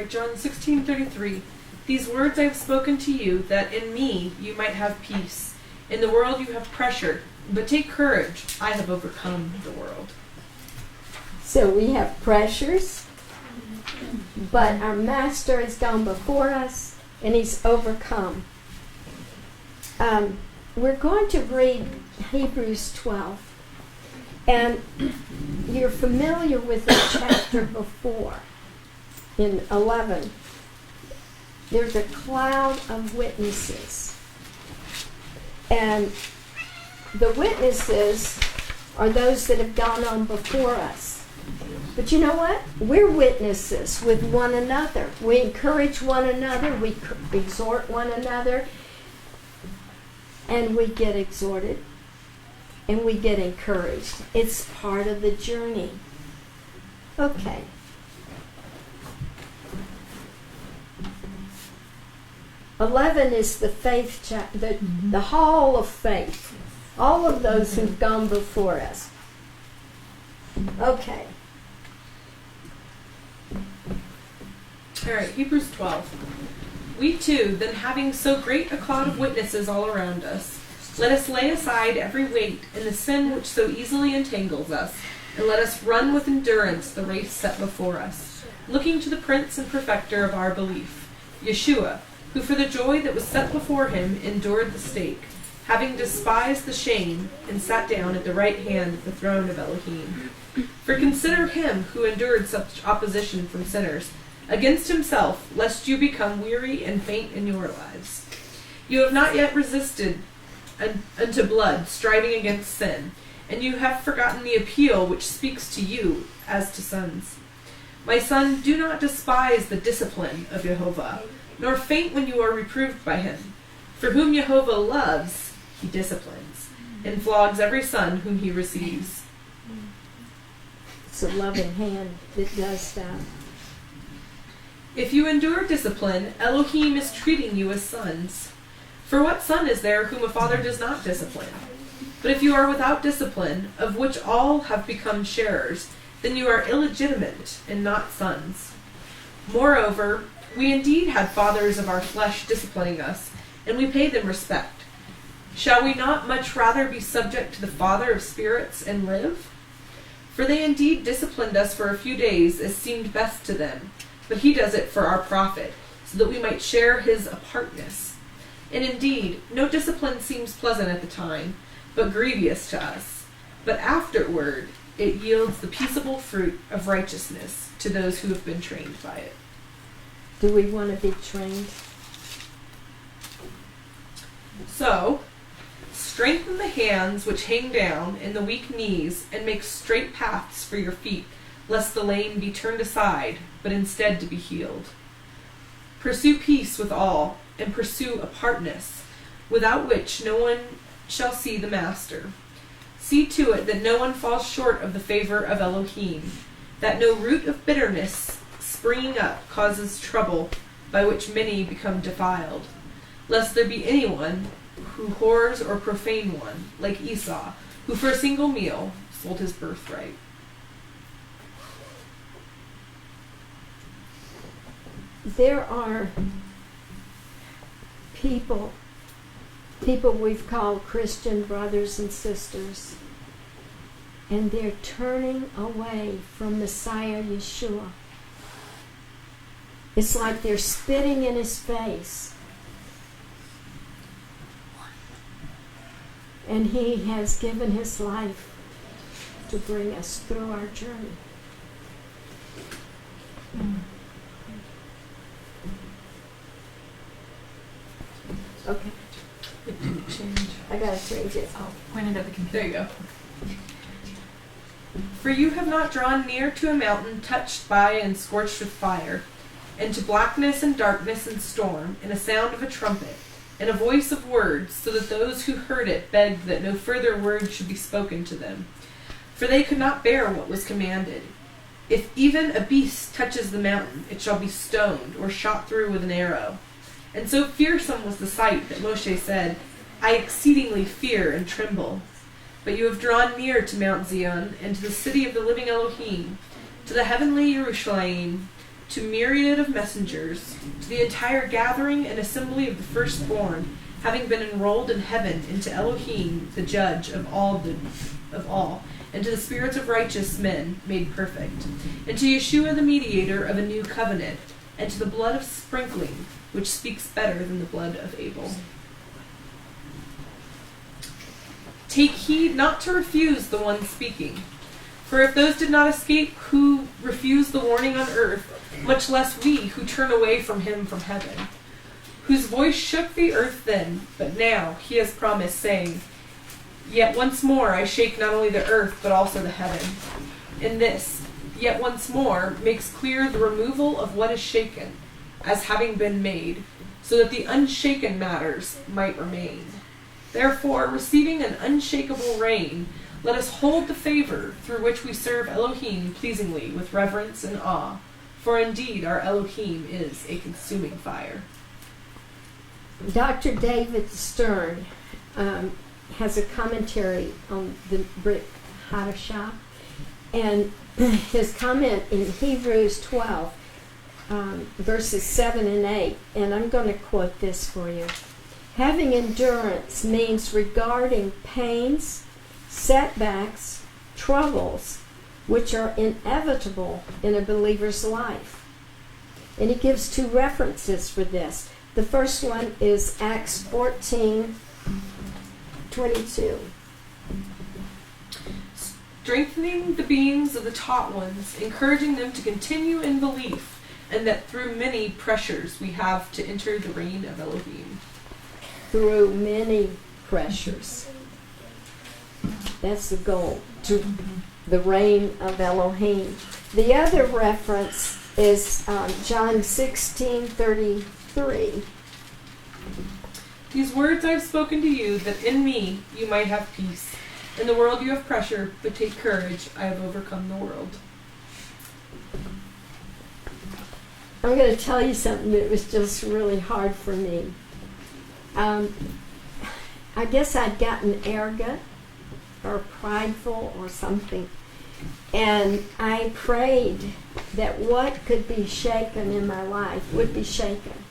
John 16:33. These words I have spoken to you, that in me you might have peace. In the world you have pressure, but take courage. I have overcome the world. So we have pressures, but our Master has gone before us, and he's overcome. We're going to read Hebrews 12. And you're familiar with the chapter before, in 11. There's a cloud of witnesses. And the witnesses are those that have gone on before us. But you know what? We're witnesses with one another. We encourage one another. We exhort one another. And we get exhorted. And we get encouraged. It's part of the journey. Okay. "11 is the faith chapter, the hall of faith. All of those who've gone before us. Okay. All right, Hebrews 12. We too, then having so great a cloud of witnesses all around us, let us lay aside every weight and the sin which so easily entangles us, and let us run with endurance the race set before us, looking to the Prince and Perfecter of our belief, Yeshua, who for the joy that was set before him endured the stake, having despised the shame, and sat down at the right hand of the throne of Elohim. For consider him who endured such opposition from sinners, against himself, lest you become weary and faint in your lives. You have not yet resisted unto blood, striving against sin, and you have forgotten the appeal which speaks to you as to sons. My son, do not despise the discipline of Jehovah, nor faint when you are reproved by him. For whom Jehovah loves, he disciplines, and flogs every son whom he receives." It's a loving hand that does that. If you endure discipline, Elohim is treating you as sons. For what son is there whom a father does not discipline? But if you are without discipline, of which all have become sharers, then you are illegitimate and not sons. Moreover, we indeed had fathers of our flesh disciplining us, and we paid them respect. Shall we not much rather be subject to the Father of spirits and live? For they indeed disciplined us for a few days as seemed best to them, but he does it for our profit, so that we might share his apartness. And indeed, no discipline seems pleasant at the time, but grievous to us. But afterward, it yields the peaceable fruit of righteousness to those who have been trained by it. Do we want to be trained? So, strengthen the hands which hang down and the weak knees, and make straight paths for your feet, lest the lame be turned aside, but instead to be healed. Pursue peace with all, and pursue apartness, without which no one shall see the Master. See to it that no one falls short of the favor of Elohim, that no root of bitterness springing up causes trouble, by which many become defiled, lest there be anyone who whores or profane one, like Esau, who for a single meal sold his birthright. There are people we've called Christian brothers and sisters, and they're turning away from Messiah Yeshua. It's like they're spitting in his face. And he has given his life to bring us through our journey. Okay. I gotta change it. Oh, pointed at the computer. There you go. For you have not drawn near to a mountain touched by and scorched with fire, and to blackness and darkness and storm, and a sound of a trumpet, and a voice of words, so that those who heard it begged that no further word should be spoken to them. For they could not bear what was commanded. If even a beast touches the mountain, it shall be stoned, or shot through with an arrow. And so fearsome was the sight that Moshe said, I exceedingly fear and tremble. But you have drawn near to Mount Zion, and to the city of the living Elohim, to the heavenly Yerushalayim, to myriad of messengers, to the entire gathering and assembly of the firstborn, having been enrolled in heaven, into Elohim, the judge of all, and to the spirits of righteous men made perfect, and to Yeshua the mediator of a new covenant, and to the blood of sprinkling, which speaks better than the blood of Abel. Take heed not to refuse the one speaking. For if those did not escape who refused the warning on earth, much less we who turn away from him from heaven, whose voice shook the earth then, but now he has promised, saying, Yet once more I shake not only the earth, but also the heaven. And this, yet once more, makes clear the removal of what is shaken, as having been made, so that the unshaken matters might remain. Therefore, receiving an unshakable reign, let us hold the favor through which we serve Elohim pleasingly with reverence and awe, for indeed our Elohim is a consuming fire. Dr. David Stern has a commentary on the Brit Hadashah, and his comment in Hebrews 12, verses 7 and 8, and I'm going to quote this for you. Having endurance means regarding pains, setbacks, troubles, which are inevitable in a believer's life. And he gives two references for this. The first one is Acts 14:22. Strengthening the beings of the taught ones, encouraging them to continue in belief, and that through many pressures we have to enter the reign of Elohim. Through many pressures. That's the goal, to the reign of Elohim. The other reference is John 16:33. These words I have spoken to you, that in me you might have peace. In the world you have pressure, but take courage, I have overcome the world. I'm going to tell you something that was just really hard for me. I guess I'd gotten arrogant or prideful or something. And I prayed that what could be shaken in my life would be shaken.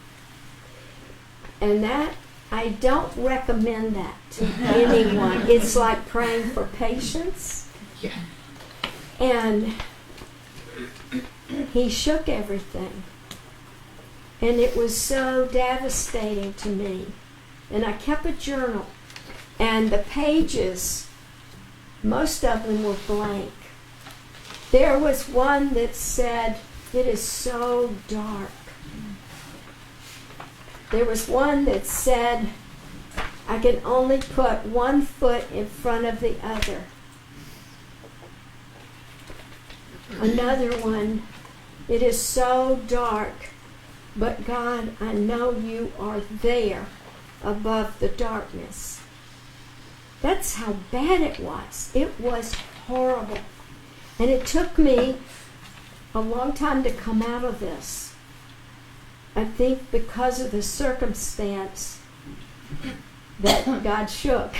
And that, I don't recommend that to anyone. It's like praying for patience. Yeah. And he shook everything. And it was so devastating to me. And I kept a journal. And the pages, most of them were blank. There was one that said, it is so dark. There was one that said, I can only put one foot in front of the other. Another one, it is so dark, but God, I know you are there above the darkness. That's how bad it was. It was horrible. And it took me a long time to come out of this. I think because of the circumstance that God shook.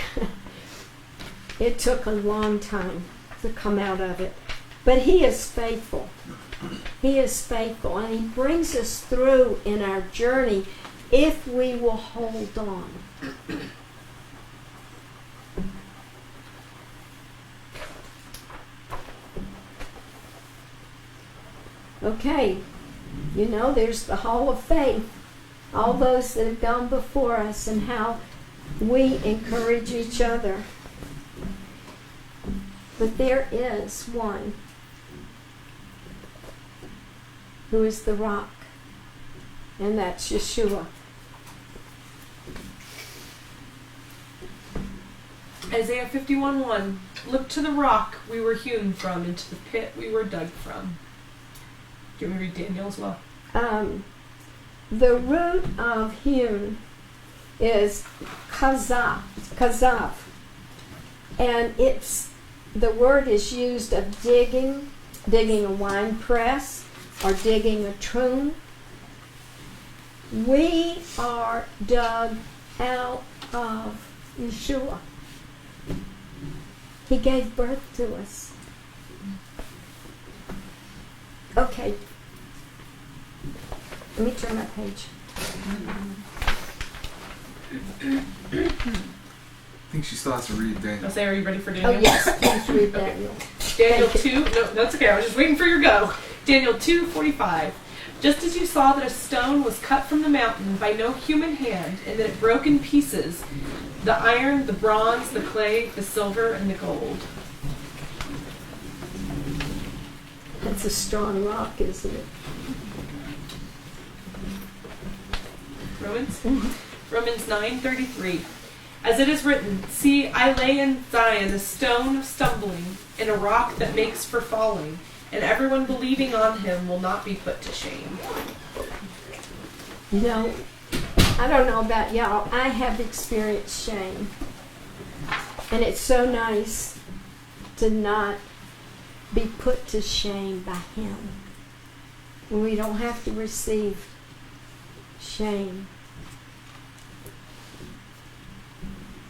It took a long time to come out of it. But He is faithful. He is faithful, and He brings us through in our journey if we will hold on. Okay, you know, there's the Hall of Faith, all those that have gone before us, and how we encourage each other. But there is one who is the rock, and that's Yeshua. Isaiah 51:1. Look to the rock we were hewn from, and to the pit we were dug from. Do you want me to read Daniel as well? The root of hewn is kazav, and the word is used of digging a wine press or digging a tomb. We are dug out of Yeshua. He gave birth to us. Okay. Let me turn my page. I think she still has to read Daniel. I'll say, are you ready for Daniel? Oh yes, please read Daniel. Daniel 2, no, that's okay, I was just waiting for your go. Daniel 2:45. Just as you saw that a stone was cut from the mountain by no human hand, and that it broke in pieces, the iron, the bronze, the clay, the silver, and the gold. That's a strong rock, isn't it? Romans 9:33. As it is written, see, I lay in Zion a stone of stumbling, and a rock that makes for falling, and everyone believing on him will not be put to shame. You know, I don't know about y'all, I have experienced shame. And it's so nice to not be put to shame by Him. We don't have to receive shame.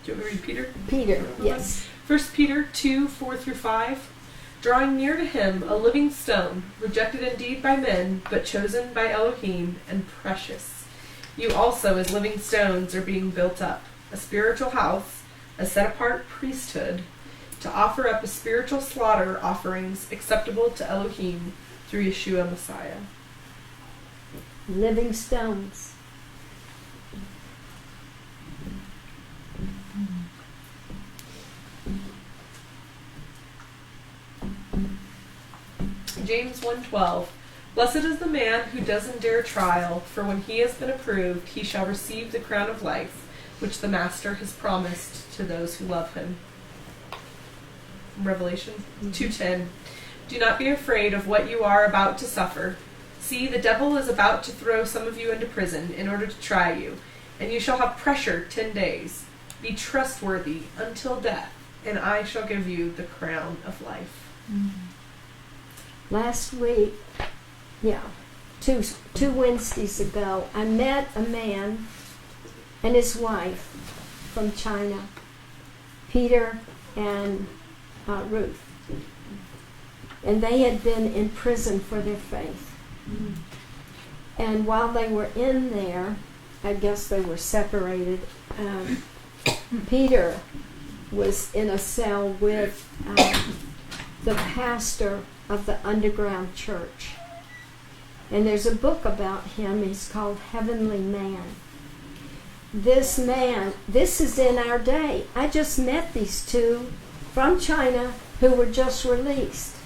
Do you want me to read Peter? Peter, yes. 1 Peter 2:4-5. Drawing near to him, a living stone, rejected indeed by men, but chosen by Elohim, and precious. You also, as living stones, are being built up, a spiritual house, a set-apart priesthood, to offer up a spiritual slaughter offerings acceptable to Elohim through Yeshua Messiah. Living stones. James 1:12. Blessed is the man who does endure trial, for when he has been approved, he shall receive the crown of life, which the Master has promised to those who love him. Revelation 2:10. Do not be afraid of what you are about to suffer. See, the devil is about to throw some of you into prison in order to try you, and you shall have pressure 10 days. Be trustworthy until death, and I shall give you the crown of life. Last week, two Wednesdays ago, I met a man and his wife from China, Peter and Ruth. And they had been in prison for their faith. And while they were in there, I guess they were separated, Peter was in a cell with the pastor of the underground church. And there's a book about him. He's called Heavenly Man. This man, this is in our day. I just met these two from China who were just released.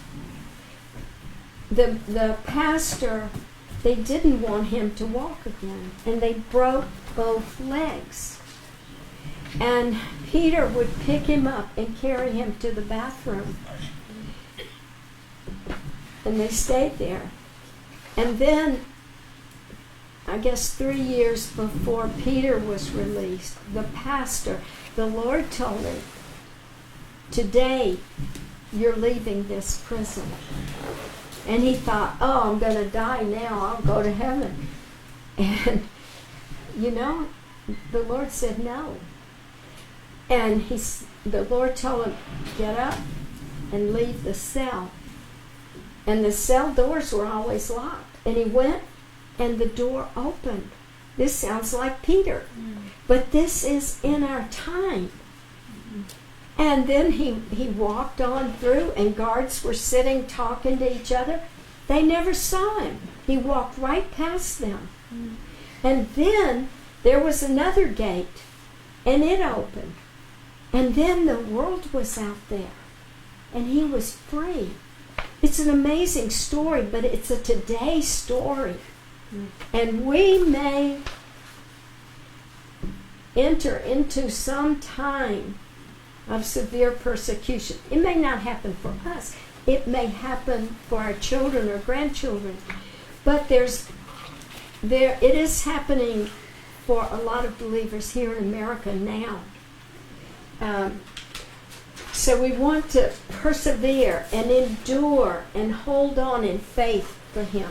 The pastor, they didn't want him to walk again, and they broke both legs. And Peter would pick him up and carry him to the bathroom. And they stayed there. And then, I guess 3 years before Peter was released, the pastor, the Lord told him, today you're leaving this prison. And he thought, oh, I'm going to die now. I'll go to heaven. And, you know, the Lord said no. And the Lord told him, get up and leave the cell. And the cell doors were always locked. And he went, and the door opened. This sounds like Peter. But this is in our time. And then he walked on through, and guards were sitting talking to each other. They never saw him. He walked right past them. And then there was another gate, and it opened. And then the world was out there, and he was free. It's an amazing story, but it's a today story. And we may enter into some time of severe persecution. It may not happen for us. It may happen for our children or grandchildren. But it is happening for a lot of believers here in America now. So we want to persevere and endure and hold on in faith for Him.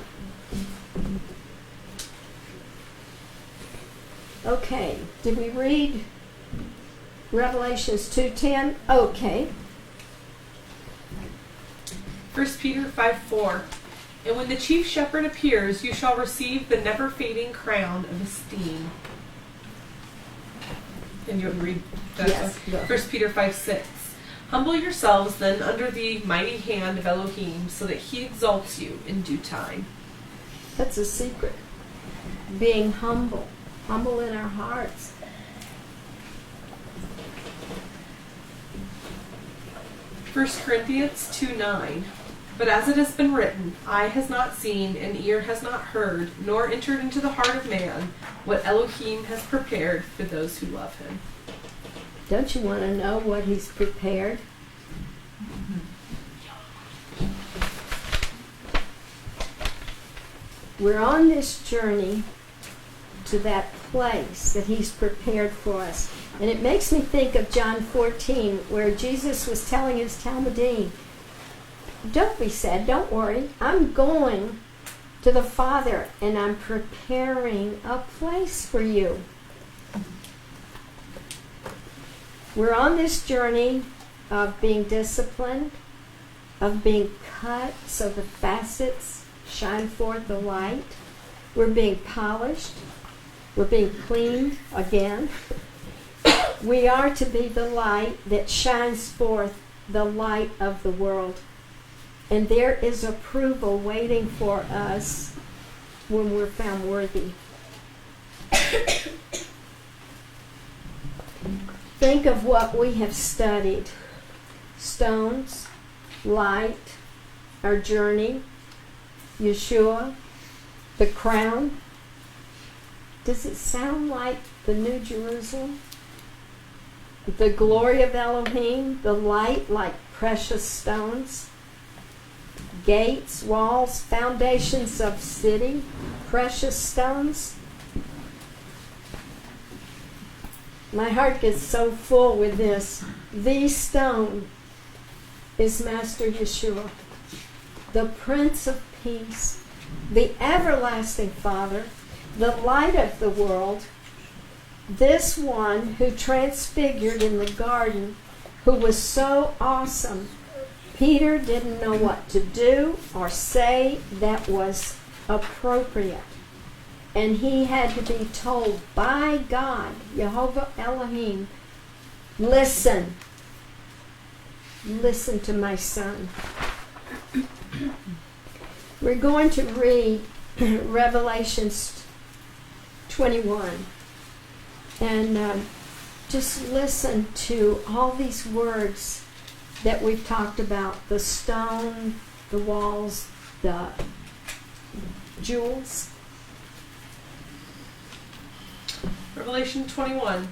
Okay, did we read Revelations 2:10? Okay. 1 Peter 5:4. And when the chief shepherd appears, you shall receive the never-fading crown of esteem. And you want to read that? Yes, go. 1 Peter 5:6. Humble yourselves then under the mighty hand of Elohim, so that he exalts you in due time. That's a secret. Being humble. Humble in our hearts. First Corinthians 2:9. But as it has been written, eye has not seen, and ear has not heard, nor entered into the heart of man, what Elohim has prepared for those who love him. Don't you want to know what He's prepared? We're on this journey to that place that He's prepared for us. And it makes me think of John 14, where Jesus was telling His Talmudim, don't be sad, don't worry. I'm going to the Father, and I'm preparing a place for you. We're on this journey of being disciplined, of being cut so the facets shine forth the light. We're being polished. We're being cleaned again. We are to be the light that shines forth the light of the world. And there is approval waiting for us when we're found worthy. Think of what we have studied. Stones, light, our journey, Yeshua, the crown. Does it sound like the New Jerusalem? The glory of Elohim, the light like precious stones. Gates, walls, foundations of city, precious stones. My heart gets so full with this. The stone is Master Yeshua, the Prince of Peace, the everlasting Father, the light of the world, this one who transfigured in the garden, who was so awesome. Peter didn't know what to do or say that was appropriate. And he had to be told by God, Jehovah Elohim, listen. Listen to my son. We're going to read Revelations 21. And just listen to all these words that we've talked about. The stone, the walls, the jewels. Revelation 21.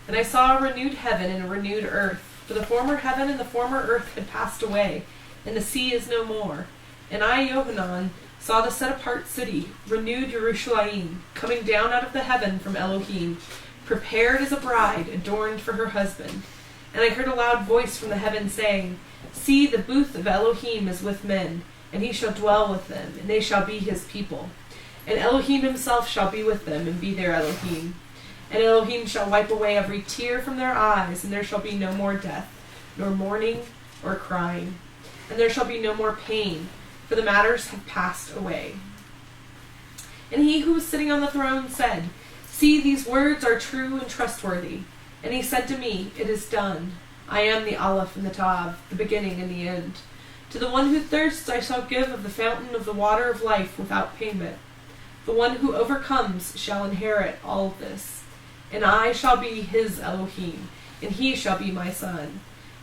And I saw a renewed heaven and a renewed earth, for the former heaven and the former earth had passed away, and the sea is no more. And I, Yohanan, saw the set-apart city, renewed Jerusalem, coming down out of the heaven from Elohim, prepared as a bride adorned for her husband. And I heard a loud voice from the heaven saying, See, the booth of Elohim is with men, and he shall dwell with them, and they shall be his people. And Elohim himself shall be with them, and be their Elohim. And Elohim shall wipe away every tear from their eyes, and there shall be no more death, nor mourning, or crying. And there shall be no more pain, for the matters have passed away. And he who was sitting on the throne said, See, these words are true and trustworthy. And he said to me, It is done. I am the Aleph and the Tav, the beginning and the end. To the one who thirsts I shall give of the fountain of the water of life without payment. The one who overcomes shall inherit all of this. And I shall be his Elohim, and he shall be my son.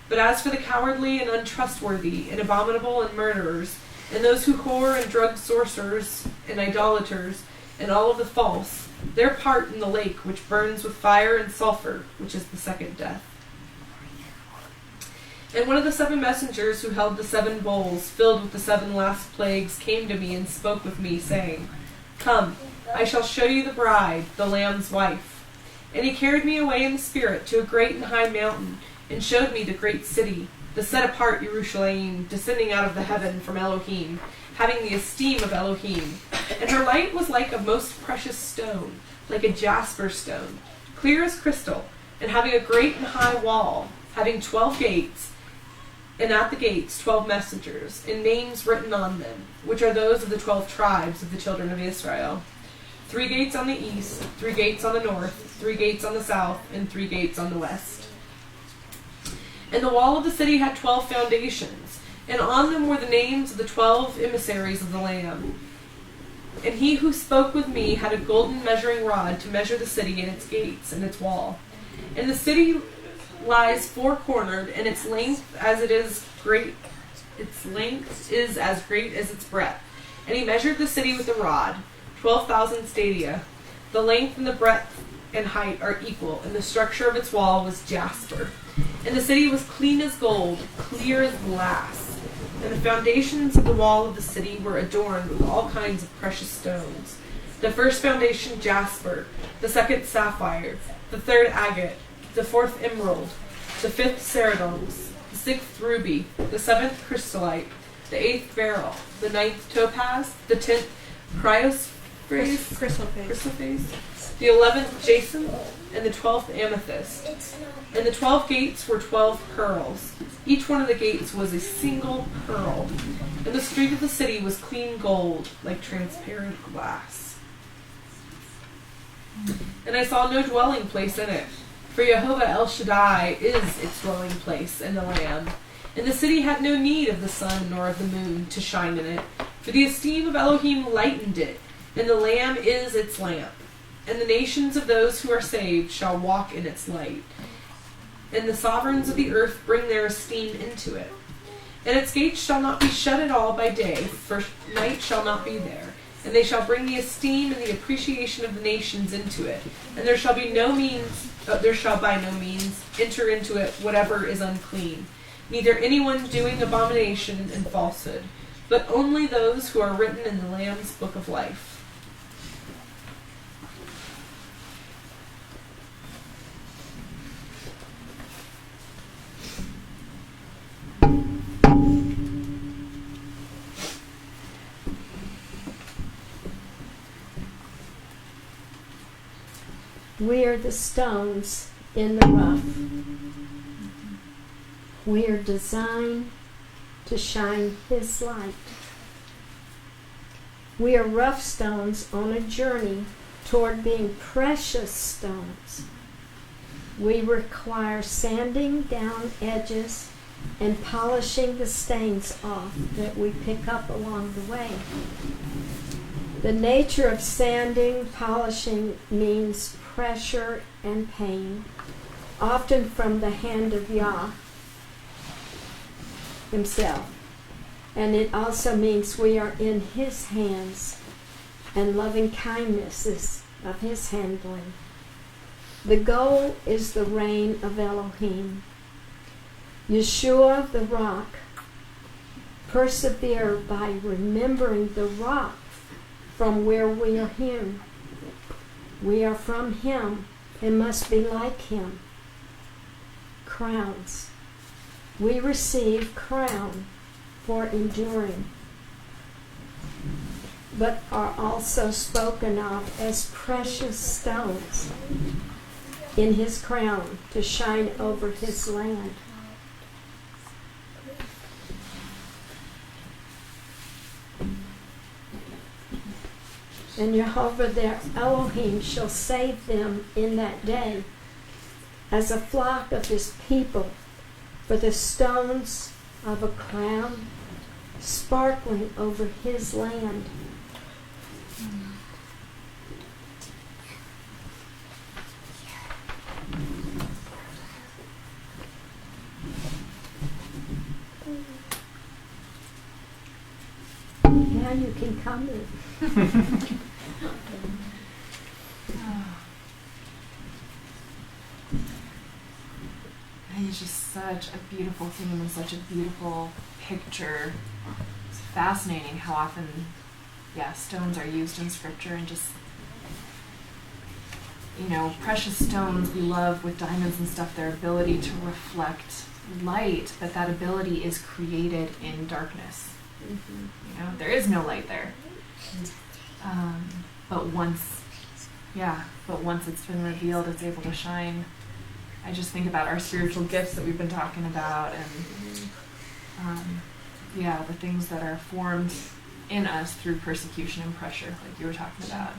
But as for the cowardly and untrustworthy and abominable and murderers, and those who whore and drug sorcerers and idolaters, and all of the false, their part in the lake which burns with fire and sulfur, which is the second death. And one of the 7 messengers who held the 7 bowls filled with the 7 last plagues came to me and spoke with me, saying, Come, I shall show you the bride, the Lamb's wife. And he carried me away in the spirit to a great and high mountain, and showed me the great city, the set-apart Jerusalem, descending out of the heaven from Elohim, having the esteem of Elohim. And her light was like a most precious stone, like a jasper stone, clear as crystal, and having a great and high wall, having 12 gates, and at the gates 12 messengers, and names written on them, which are those of the 12 tribes of the children of Israel. 3 gates on the east, 3 gates on the north, 3 gates on the south, and 3 gates on the west. And the wall of the city had 12 foundations, and on them were the names of the 12 emissaries of the Lamb. And he who spoke with me had a golden measuring rod to measure the city and its gates and its wall. And the city lies 4-cornered, and its length is as great as its breadth. And he measured the city with the rod, 12,000 stadia. The length and the breadth and height are equal, and the structure of its wall was jasper. And the city was clean as gold, clear as glass. And the foundations of the wall of the city were adorned with all kinds of precious stones. The first foundation jasper, the second sapphire, the third agate, the fourth emerald, the fifth sardonyx, the sixth ruby, the seventh chrysolite, the 8th beryl, the 9th topaz, the 10th chrysoprase, the 11th jacinth, and the 12th amethyst. And the 12 gates were 12 pearls. Each one of the gates was a single pearl. And the street of the city was clean gold, like transparent glass. And I saw no dwelling place in it, for Jehovah El Shaddai is its dwelling place, and the Lamb. And the city had no need of the sun nor of the moon to shine in it, for the esteem of Elohim lightened it, and the Lamb is its lamp. And the nations of those who are saved shall walk in its light. And the sovereigns of the earth bring their esteem into it. And its gates shall not be shut at all by day, for night shall not be there. And they shall bring the esteem and the appreciation of the nations into it. And there shall by no means enter into it whatever is unclean, neither anyone doing abomination and falsehood, but only those who are written in the Lamb's book of life. We are the stones in the rough. We are designed to shine His light. We are rough stones on a journey toward being precious stones. We require sanding down edges and polishing the stains off that we pick up along the way. The nature of sanding, polishing means pressure and pain, often from the hand of Yah Himself. And it also means we are in His hands, and loving kindness is of His handling. The goal is the reign of Elohim. Yeshua, the rock. Persevere by remembering the rock from where we are him. We are from him and must be like him. Crowns. We receive crown for enduring, but are also spoken of as precious stones in his crown to shine over his land. And Jehovah their Elohim shall save them in that day as a flock of his people, for the stones of a crown sparkling over his land. Now you can come in. It's just such a beautiful theme and such a beautiful picture. It's fascinating how often, stones are used in scripture, and just, precious stones we love with diamonds and stuff, their ability to reflect light, but that ability is created in darkness. There is no light there. But once it's been revealed, it's able to shine. I just think about our spiritual gifts that we've been talking about, and the things that are formed in us through persecution and pressure, like you were talking about.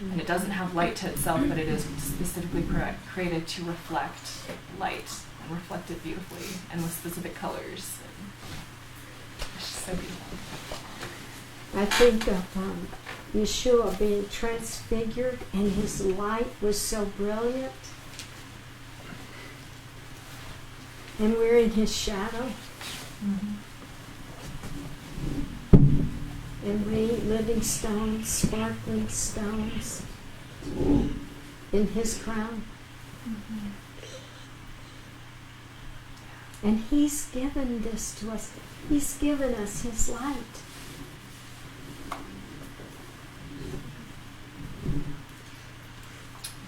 And it doesn't have light to itself, but it is specifically created to reflect light and reflect it beautifully and with specific colors. And it's just so beautiful. I think of Yeshua being transfigured, and his light was so brilliant. And we're in his shadow. And we, living stones, sparkling stones, in his crown. And he's given this to us. He's given us his light.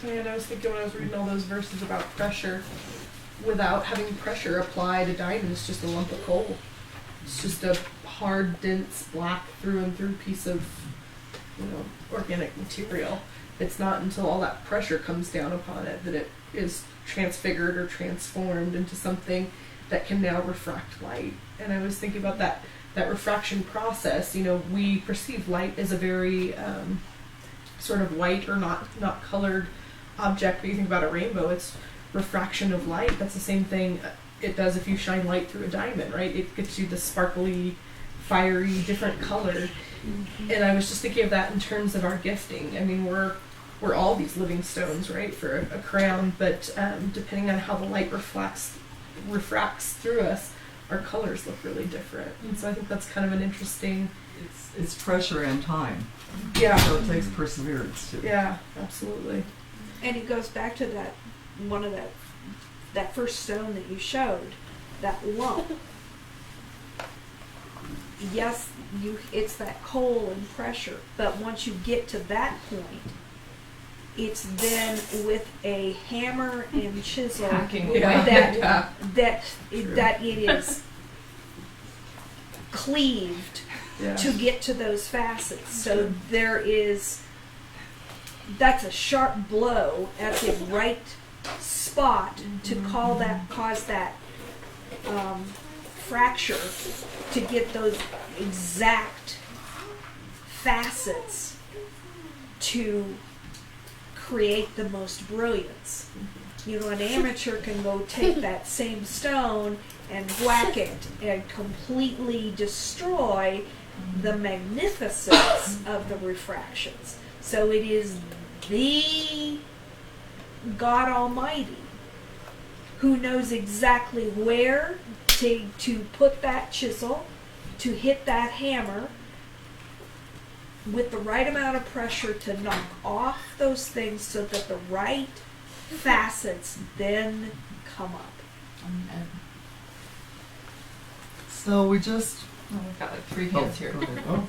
Dianne, I was thinking when I was reading all those verses about pressure, without having pressure applied, a diamond is just a lump of coal. It's just a hard, dense, black through and through piece of, organic material. It's not until all that pressure comes down upon it that it is transfigured or transformed into something that can now refract light. And I was thinking about that refraction process. We perceive light as a very sort of white or not colored object, but you think about a rainbow, it's refraction of light. That's the same thing it does if you shine light through a diamond, right? It gets you the sparkly, fiery, different color. And I was just thinking of that in terms of our gifting. I mean, we're all these living stones, right, for a crown, but depending on how the light refracts through us, our colors look really different. And so I think that's kind of an interesting... It's pressure and time. Yeah. So it takes perseverance too. Yeah, absolutely. And it goes back to that first stone that you showed, that lump. Yes, it's that coal and pressure, but once you get to that point, it's then with a hammer and chisel Hacking, that it is cleaved to get to those facets. So that's a sharp blow at the right spot to cause that fracture, to get those exact facets to create the most brilliance. An amateur can go take that same stone and whack it and completely destroy the magnificence of the refractions. So it is the God Almighty who knows exactly where to put that chisel, to hit that hammer with the right amount of pressure to knock off those things so that the right facets then come up. And So we just. we've got like 3 hands here. Go ahead. Oh,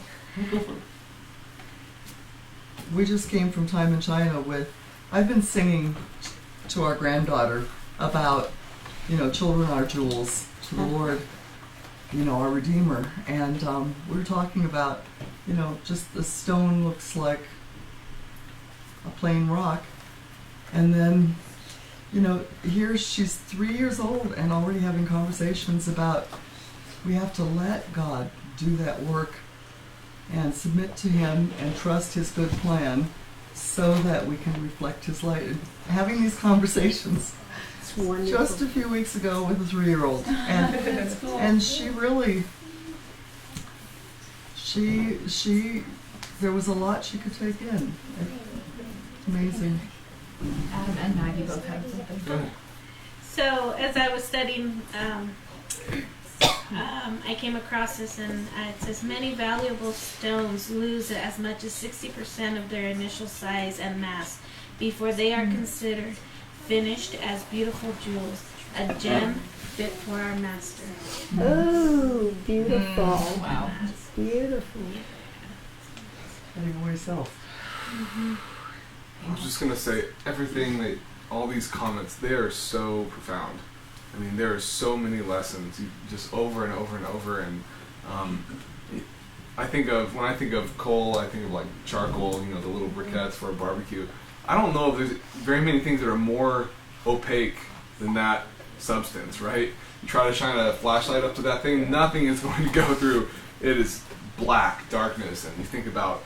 go for it. We just came from time in China with. I've been singing to our granddaughter about, children are jewels to the Lord, our Redeemer, and we were talking about, just the stone looks like a plain rock, and then, here she's 3 years old and already having conversations about we have to let God do that work and submit to Him and trust His good plan so that we can reflect His light. And having these conversations It's wonderful. just a few weeks ago with a 3-year-old, That's cool. and she really, there was a lot she could take in. Amazing. Adam and Maggie both had something. Go ahead. So as I was studying, I came across this, and it says many valuable stones lose as much as 60% of their initial size and mass before they are considered finished as beautiful jewels, a gem fit for our master. Oh, beautiful. Wow. Beautiful. Putting away self. I was just gonna say everything that all these comments, they are so profound. I mean, there are so many lessons, just over and over and over. And when I think of coal, I think of like charcoal, the little briquettes for a barbecue. I don't know if there's very many things that are more opaque than that substance, right? You try to shine a flashlight up to that thing, nothing is going to go through. It is black darkness. And you think about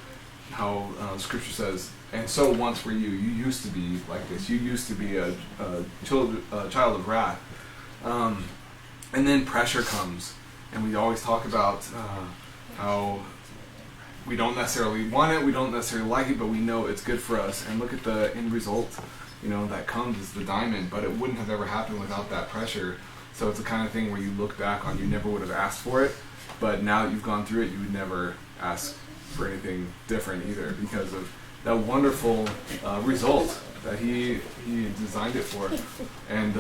how Scripture says, and so once were you. You used to be like this. You used to be a child of wrath. And then pressure comes, and we always talk about how we don't necessarily want it, we don't necessarily like it, but we know it's good for us. And look at the end result, that comes is the diamond, but it wouldn't have ever happened without that pressure. So it's the kind of thing where you look back on, you never would have asked for it, but now that you've gone through it, you would never ask for anything different either, because of that wonderful result that he designed it for. And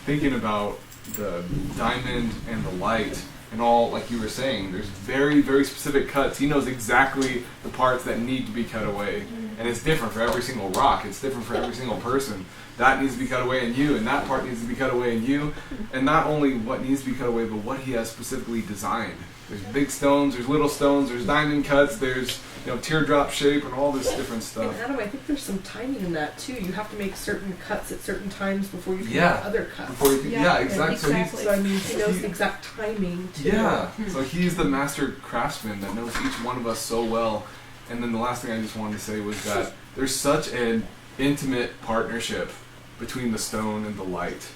thinking about the diamond and the light and all, like you were saying, there's very, very specific cuts. He knows exactly the parts that need to be cut away. And it's different for every single rock. It's different for every single person. That needs to be cut away in you, and that part needs to be cut away in you. And not only what needs to be cut away, but what he has specifically designed. There's big stones, there's little stones, there's diamond cuts, there's teardrop shape and all this different stuff. And Adam, I think there's some timing in that too. You have to make certain cuts at certain times before you can Yeah. make other cuts. Exactly. So I mean, he knows the exact timing too. Yeah, so he's the master craftsman that knows each one of us so well. And then the last thing I just wanted to say was that there's such an intimate partnership between the stone and the light.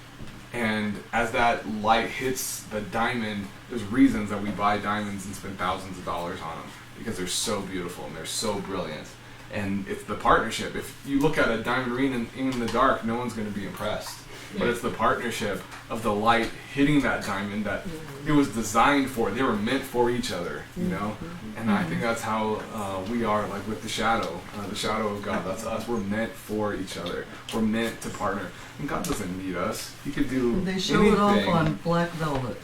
And as that light hits the diamond, there's reasons that we buy diamonds and spend thousands of dollars on them, because they're so beautiful and they're so brilliant. And it's the partnership. If you look at a diamond ring in the dark, no one's going to be impressed. But it's the partnership of the light hitting that diamond that it was designed for. They were meant for each other, And I think that's how we are, like with the shadow of God. That's us. We're meant for each other. We're meant to partner. And God doesn't need us. He could do They show anything. it off on black velvet.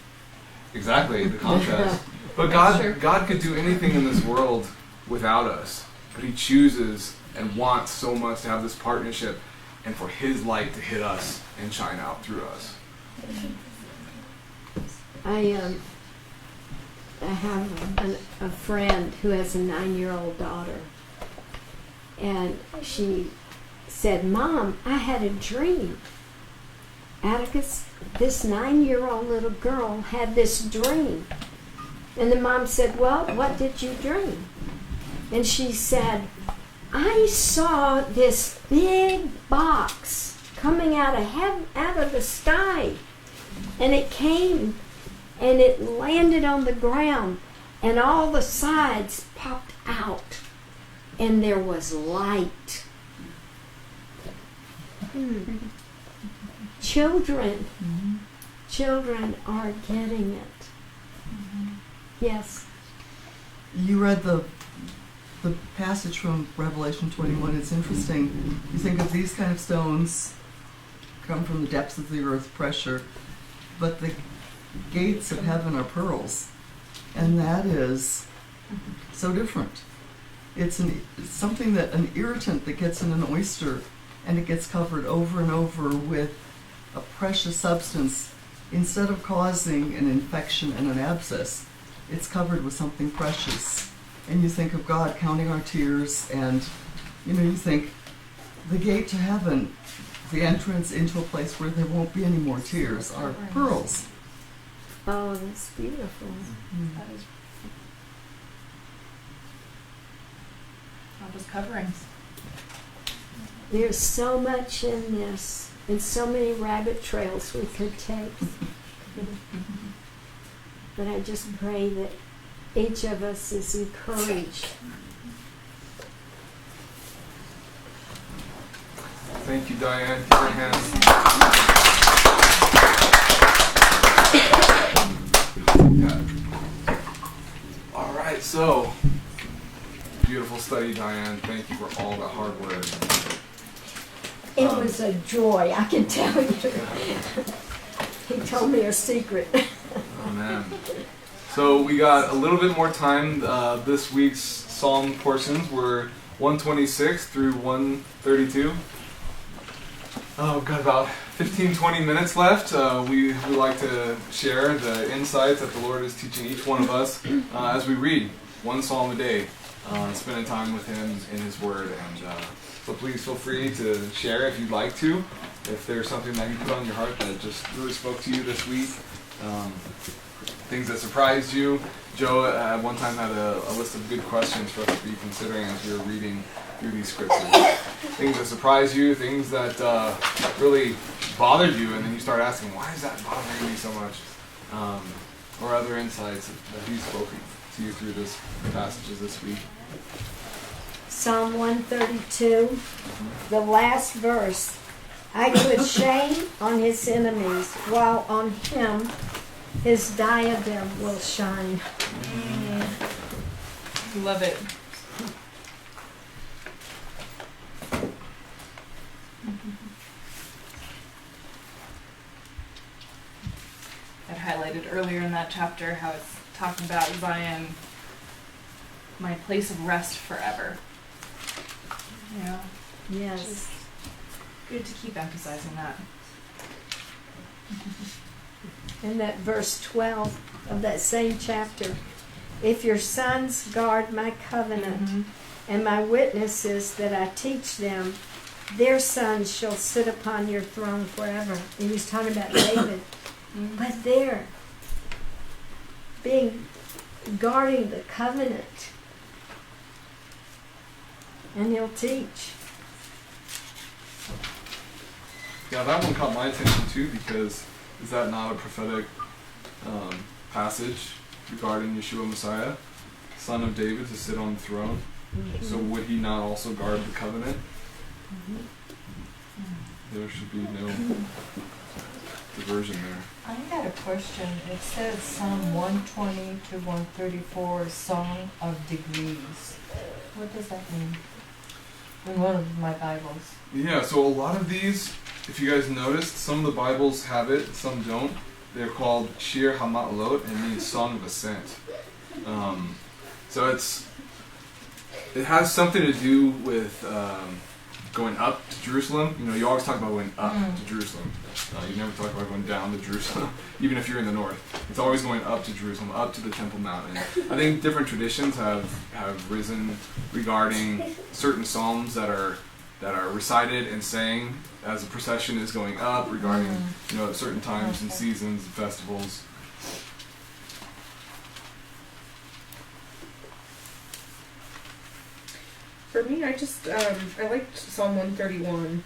Exactly, the contrast. But That's true. God could do anything in this world without us. But He chooses and wants so much to have this partnership and for His light to hit us and shine out through us. I have a friend who has a 9-year-old daughter, and she said, "Mom, I had a dream." Atticus, this 9-year-old little girl had this dream. And the mom said, "Well, what did you dream?" And she said, "I saw this big box coming out of the sky, and it came and it landed on the ground, and all the sides popped out, and there was light." Children are getting it. Yes. You read the passage from Revelation 21. It's interesting. You think of these kind of stones, come from the depths of the earth pressure, but the gates of heaven are pearls. And that is so different. It's something that an irritant that gets in an oyster and it gets covered over and over with a precious substance. Instead of causing an infection and an abscess, it's covered with something precious. And you think of God counting our tears, and you think the gate to heaven, the entrance into a place where there won't be any more tears, are pearls. Oh, that's beautiful. That is not just coverings. There's so much in this, and so many rabbit trails we could take. But I just pray that each of us is encouraged. Thank you, Diane. Give her a hand. All right, so beautiful study, Diane. Thank you for all that hard work. It was a joy, I can tell you. He told me a secret. Amen. So we got a little bit more time. This week's psalm portions were 126 through 132. We've got about 15-20 minutes left. We would like to share the insights that the Lord is teaching each one of us as we read one psalm a day, spending time with Him in His Word. And so please feel free to share if you'd like to. If there's something that you put on your heart that just really spoke to you this week, things that surprised you. Joe at one time had a list of good questions for us to be considering as we were reading through these scriptures. Things that surprised you, things that really bothered you, and then you start asking, why is that bothering me so much? Or other insights that He's spoken to you through this passages this week. Psalm 132, the last verse. I put shame on his enemies, while on him his diadem will shine. Love it. I highlighted earlier in that chapter how it's talking about Zion, my place of rest forever. Yeah. Yes. Good to keep emphasizing that. And that verse 12 of that same chapter. If your sons guard my covenant and my witnesses that I teach them, their sons shall sit upon your throne forever. And he's talking about David. But they're guarding the covenant. And he'll teach. Yeah, that one caught my attention too, because is that not a prophetic passage regarding Yeshua Messiah, son of David, to sit on the throne? So would he not also guard the covenant? There should be no diversion there. I got a question. It says Psalm 120 to 134, Song of Degrees. What does that mean? In one of my Bibles. Yeah, so a lot of these, if you guys noticed, some of the Bibles have it, some don't. They're called Shir Hamatlot, and means Song of Ascent. So it has something to do with going up to Jerusalem. You know, you always talk about going up to Jerusalem. You never talk about going down to Jerusalem, even if you're in the north. It's always going up to Jerusalem, up to the Temple Mount. And I think different traditions have risen regarding certain psalms that are recited and sang as a procession is going up, regarding at certain times and seasons and festivals. For me, I liked Psalm 131.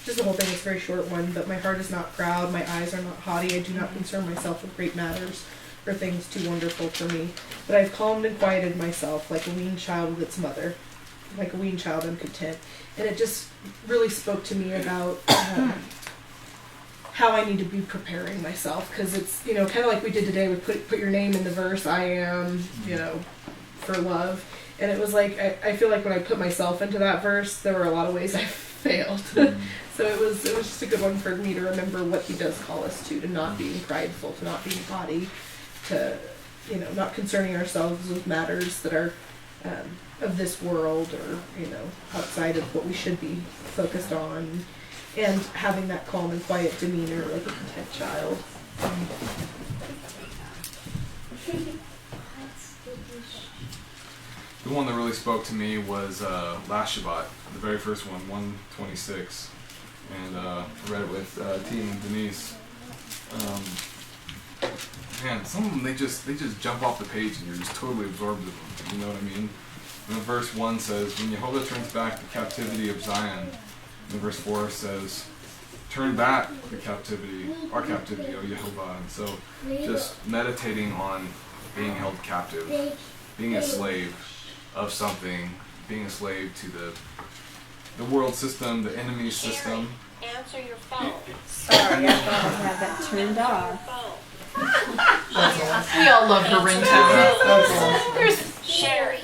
Just the whole thing is a very short one, but my heart is not proud, my eyes are not haughty, I do not concern myself with great matters or things too wonderful for me. But I've calmed and quieted myself like a weaned child with its mother. Like a weaned child, I'm content. And it just really spoke to me about how I need to be preparing myself, because it's, kind of like we did today with put your name in the verse, I am, for love. And it was like, I feel like when I put myself into that verse, there were a lot of ways I failed. So it was just a good one for me to remember what he does call us to not being prideful, to not being haughty, to not concerning ourselves with matters that are of this world or outside of what we should be focused on, and having that calm and quiet demeanor like a content child. The one that really spoke to me was last Shabbat, the very first one, 126, and I read it with Team and Denise. Man, some of them they just jump off the page and you're just totally absorbed with them. You know what I mean? And verse 1 says, "When Jehovah turns back the captivity of Zion," and verse 4 says, "Turn back the captivity, our captivity, O Jehovah." And so, just meditating on being held captive, being a slave of something, being a slave to the world system, the enemy system. Answer your phone. Sorry, I thought I had that turned off. We all love her ringtone. Sherry.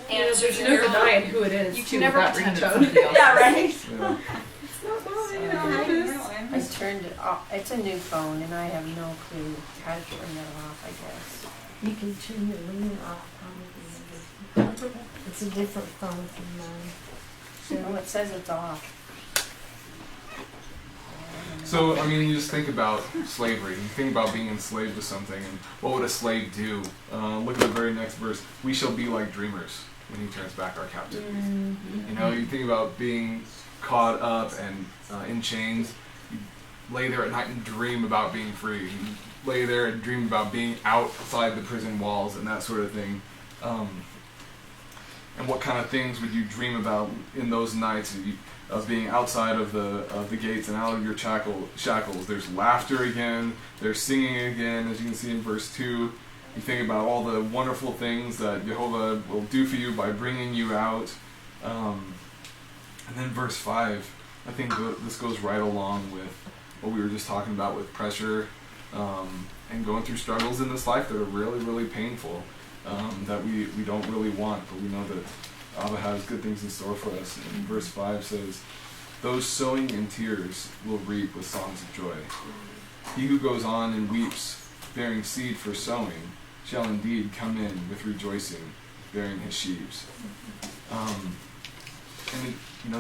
There's no denying who it is. You too, can never with that pretend it's ringtone. somebody else. Yeah, right. Yeah. I turned it off. It's a new phone, and I have no clue how to turn it off, I guess. You can turn your ring off probably. It's a different phone from mine. Well, it says it's off. So, I mean, you just think about slavery. You think about being enslaved to something, and what would a slave do? Look at the very next verse. "We shall be like dreamers when he turns back our captivity." You know, you think about being caught up and in chains. You lay there at night and dream about being free. You lay there and dream about being outside the prison walls and that sort of thing. And what kind of things would you dream about in those nights of being outside of the gates and out of your shackles? There's laughter again. There's singing again, as you can see in verse 2. You think about all the wonderful things that Jehovah will do for you by bringing you out. And then verse 5, I think this goes right along with what we were just talking about with pressure and going through struggles in this life that are really, really painful. That we don't really want, but we know that Abba has good things in store for us. And verse 5 says, "Those sowing in tears will reap with songs of joy. He who goes on and weeps, bearing seed for sowing, shall indeed come in with rejoicing, bearing his sheaves." And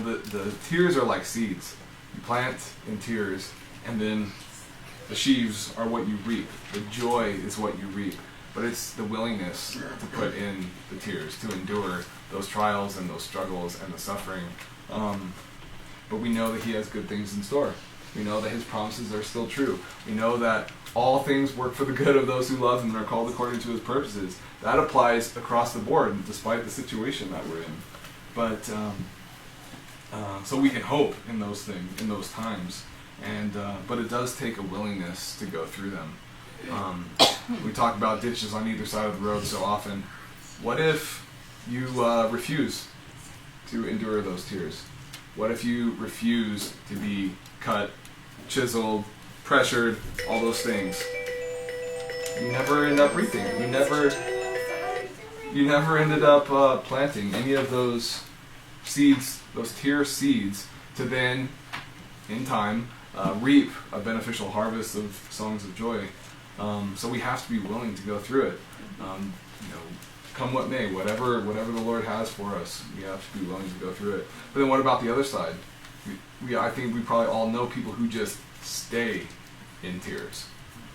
the tears are like seeds. You plant in tears, and then the sheaves are what you reap. The joy is what you reap. But it's the willingness to put in the tears, to endure those trials and those struggles and the suffering. But we know that he has good things in store. We know that his promises are still true. We know that all things work for the good of those who love him and are called according to his purposes. That applies across the board, despite the situation that we're in. But so we can hope in those things, in those times. But it does take a willingness to go through them. We talk about ditches on either side of the road so often. What if you refuse to endure those tears? What if you refuse to be cut, chiseled, pressured, all those things? You never end up reaping. You never ended up planting any of those seeds, those tear seeds, to then, in time, reap a beneficial harvest of songs of joy. So we have to be willing to go through it. Come what may, whatever the Lord has for us, we have to be willing to go through it. But then what about the other side? I think we probably all know people who just stay in tears.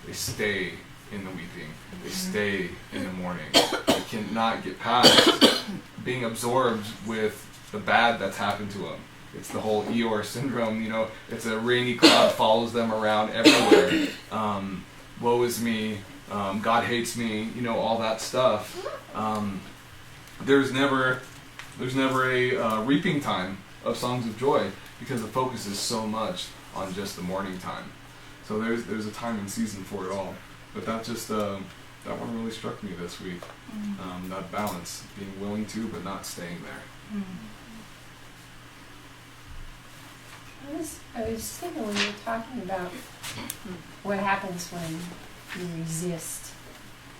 They stay in the weeping. They stay in the mourning. They cannot get past being absorbed with the bad that's happened to them. It's the whole Eeyore syndrome, it's a rainy cloud follows them around everywhere. Woe is me, God hates me, all that stuff. There's never a reaping time of songs of joy because the focus is so much on just the mourning time. So there's a time and season for it all. But that one really struck me this week. That balance, being willing to but not staying there. I was thinking when you were talking about what happens when you resist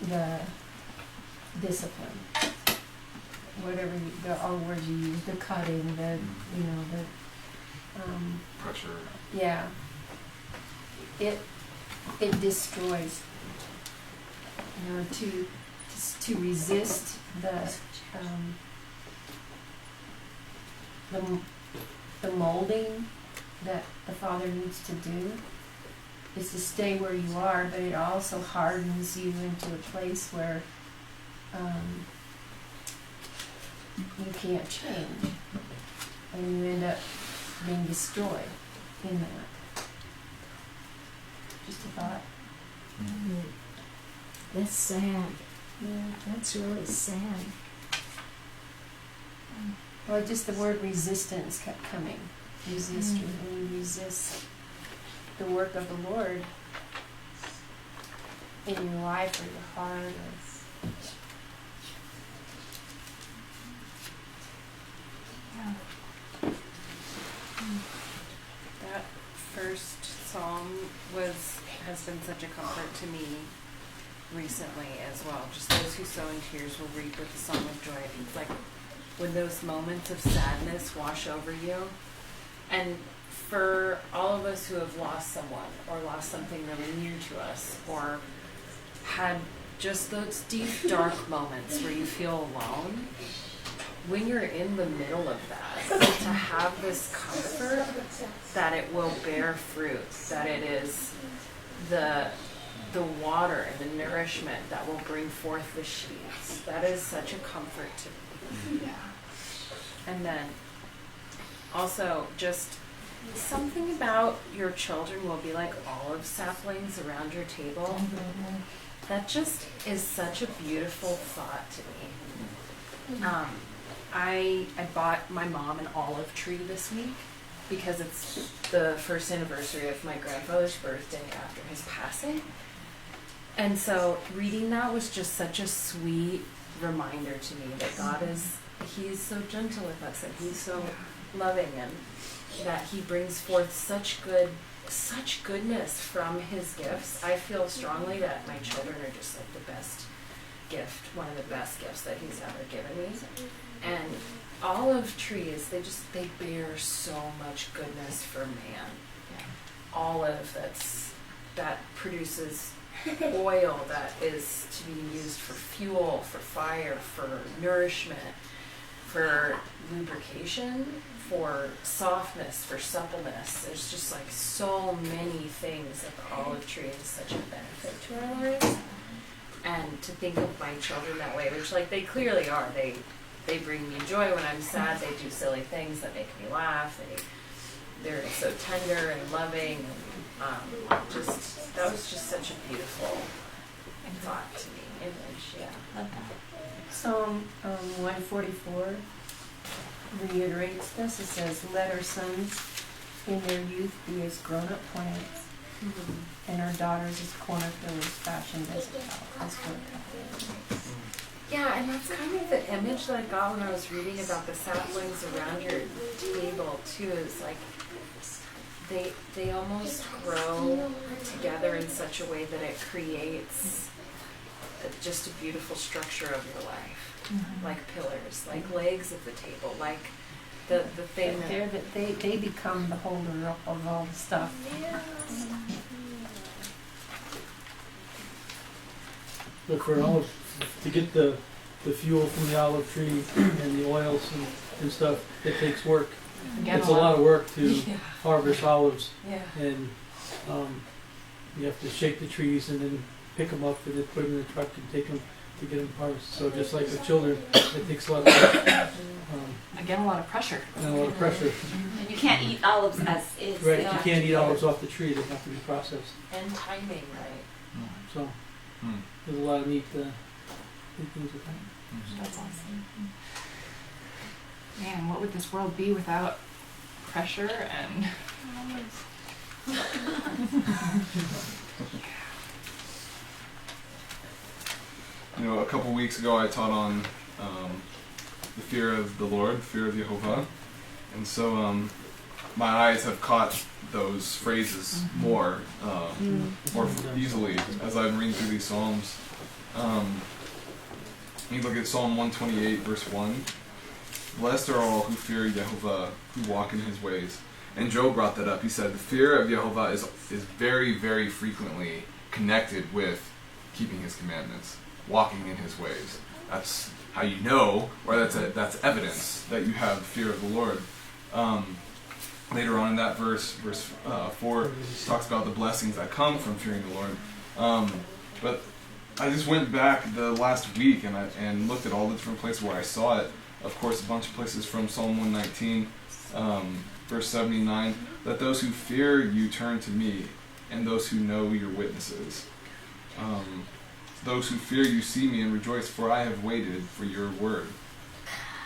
the discipline, whatever all the words you use, the cutting, Pressure. yeah, it destroys. You know, to resist the molding that the Father needs to do is to stay where you are, but it also hardens you into a place where you can't change, and you end up being destroyed in that. Just a thought. That's sad. Yeah, that's really sad. Well, just the word resistance kept coming. Resist, when you resist the work of the Lord in your life or your heart. That first psalm has been such a comfort to me recently as well. Just those who sow in tears will reap with the song of joy. It's like when those moments of sadness wash over you. And for all of us who have lost someone or lost something really near to us or had just those deep, dark moments where you feel alone, when you're in the middle of that, to have this comfort that it will bear fruit, that it is the water and the nourishment that will bring forth the sheaves, that is such a comfort to me. Yeah. And then also just something about your children will be like olive saplings around your table. That just is such a beautiful thought to me. I bought my mom an olive tree this week because it's the first anniversary of my grandfather's birthday after his passing. And so reading that was just such a sweet reminder to me that God He is so gentle with us and He's so loving, and that He brings forth such goodness from His gifts. I feel strongly that my children are just like the best gift, one of the best gifts that He's ever given me. And olive trees, they bear so much goodness for man. Yeah. Olive that produces oil that is to be used for fuel, for fire, for nourishment, for lubrication, for softness, for suppleness. There's just like so many things that the olive tree is such a benefit to our lives. And to think of my children that way, which like they clearly are. They bring me joy when I'm sad. They do silly things that make me laugh. They're so tender and loving, and that was just such a beautiful thought to me. Image, yeah. Psalm 144 reiterates this. It says, "Let our sons in their youth be as grown-up plants, and our daughters as cornerstones fashioned as fertile." Yeah, and that's kind of the image that I got when I was reading about the saplings around your table too. Is like they almost grow together in such a way that it creates just a beautiful structure of your life, like pillars, like legs of the table, like the thing that they become the holder up of all the stuff. Yeah. Look for olive to get the fuel from the olive tree and the oils and stuff. It takes work. It's a lot of work to harvest olives, and you have to shake the trees and then pick them up and then put them in the truck and take them to get them harvested. So just like with children, it takes a lot of work. Again, a lot of pressure. And a lot of pressure. And you can't eat olives as is. Right, you can't eat olives off the tree. They have to be processed. And timing, right? So there's a lot of neat things with that. That's awesome. Man, what would this world be without pressure and... You know, a couple weeks ago I taught on the fear of the Lord, fear of Jehovah, and so my eyes have caught those phrases more easily as I'm reading through these Psalms. You look at Psalm 128, verse 1. "Blessed are all who fear Jehovah, who walk in His ways. And Joe brought that up. He said the fear of Jehovah is very, very frequently connected with keeping his commandments, walking in his ways. That's how you know, or that's evidence that you have fear of the Lord. Later on in that verse 4, talks about the blessings that come from fearing the Lord. But I just went back the last week and looked at all the different places where I saw it. Of course, a bunch of places from Psalm 119, verse 79, that those who fear you turn to me, and those who know your witnesses. Those who fear you see me and rejoice, for I have waited for your word.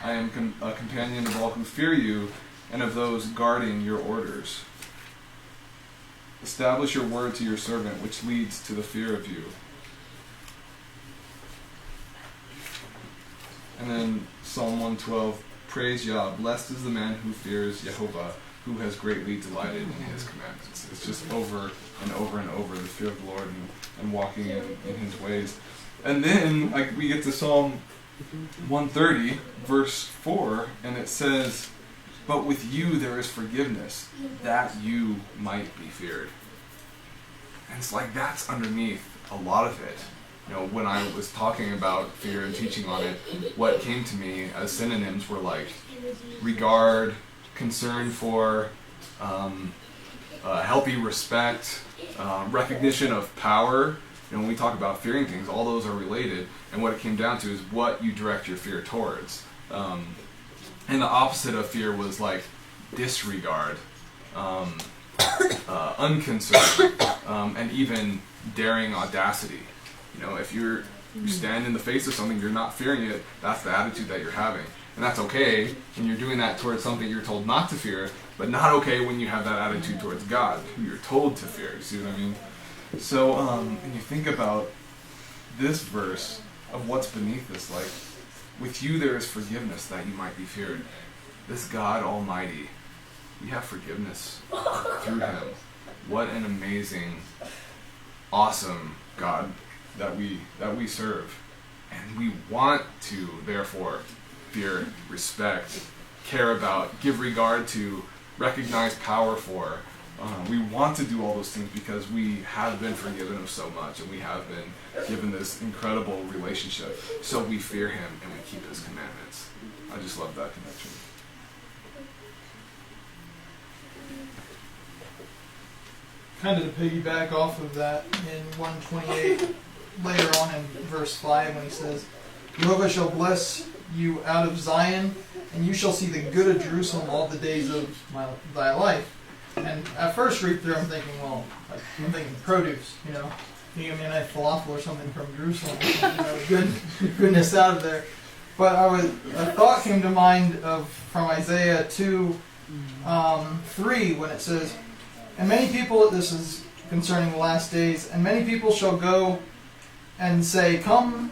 I am a companion of all who fear you, and of those guarding your orders. Establish your word to your servant, which leads to the fear of you. And then Psalm 112, praise Yah, blessed is the man who fears Jehovah, who has greatly delighted in his commandments. It's just over and over and over, the fear of the Lord and walking in his ways. And then we get to Psalm 130, verse 4, and it says, but with you there is forgiveness, that you might be feared. And it's like that's underneath a lot of it. You know, when I was talking about fear and teaching on it, what came to me as synonyms were like regard, concern for, healthy respect, recognition of power. You know, when we talk about fearing things, all those are related. And what it came down to is what you direct your fear towards. And the opposite of fear was like disregard, unconcern, and even daring audacity. You know, if you stand in the face of something, you're not fearing it, that's the attitude that you're having. And that's okay, and you're doing that towards something you're told not to fear, but not okay when you have that attitude towards God, who you're told to fear. You see what I mean? So, when you think about this verse of what's beneath this, like, with you there is forgiveness that you might be feared. This God Almighty, we have forgiveness through Him. What an amazing, awesome God that we serve. And we want to, therefore, fear, respect, care about, give regard to, recognize power for. We want to do all those things because we have been forgiven of so much, and we have been given this incredible relationship. So we fear Him and we keep His commandments. I just love that connection. Kind of to piggyback off of that, in 128, later on in verse 5, when he says, Jehovah shall bless you out of Zion, and you shall see the good of Jerusalem all the days of thy life. And at first read through, I'm thinking, well, like, I'm thinking produce, you know. You give me a nice falafel or something from Jerusalem, goodness out of there. But a thought came to mind from Isaiah 2, 3, when it says, and many people, this is concerning the last days, and many people shall go and say, come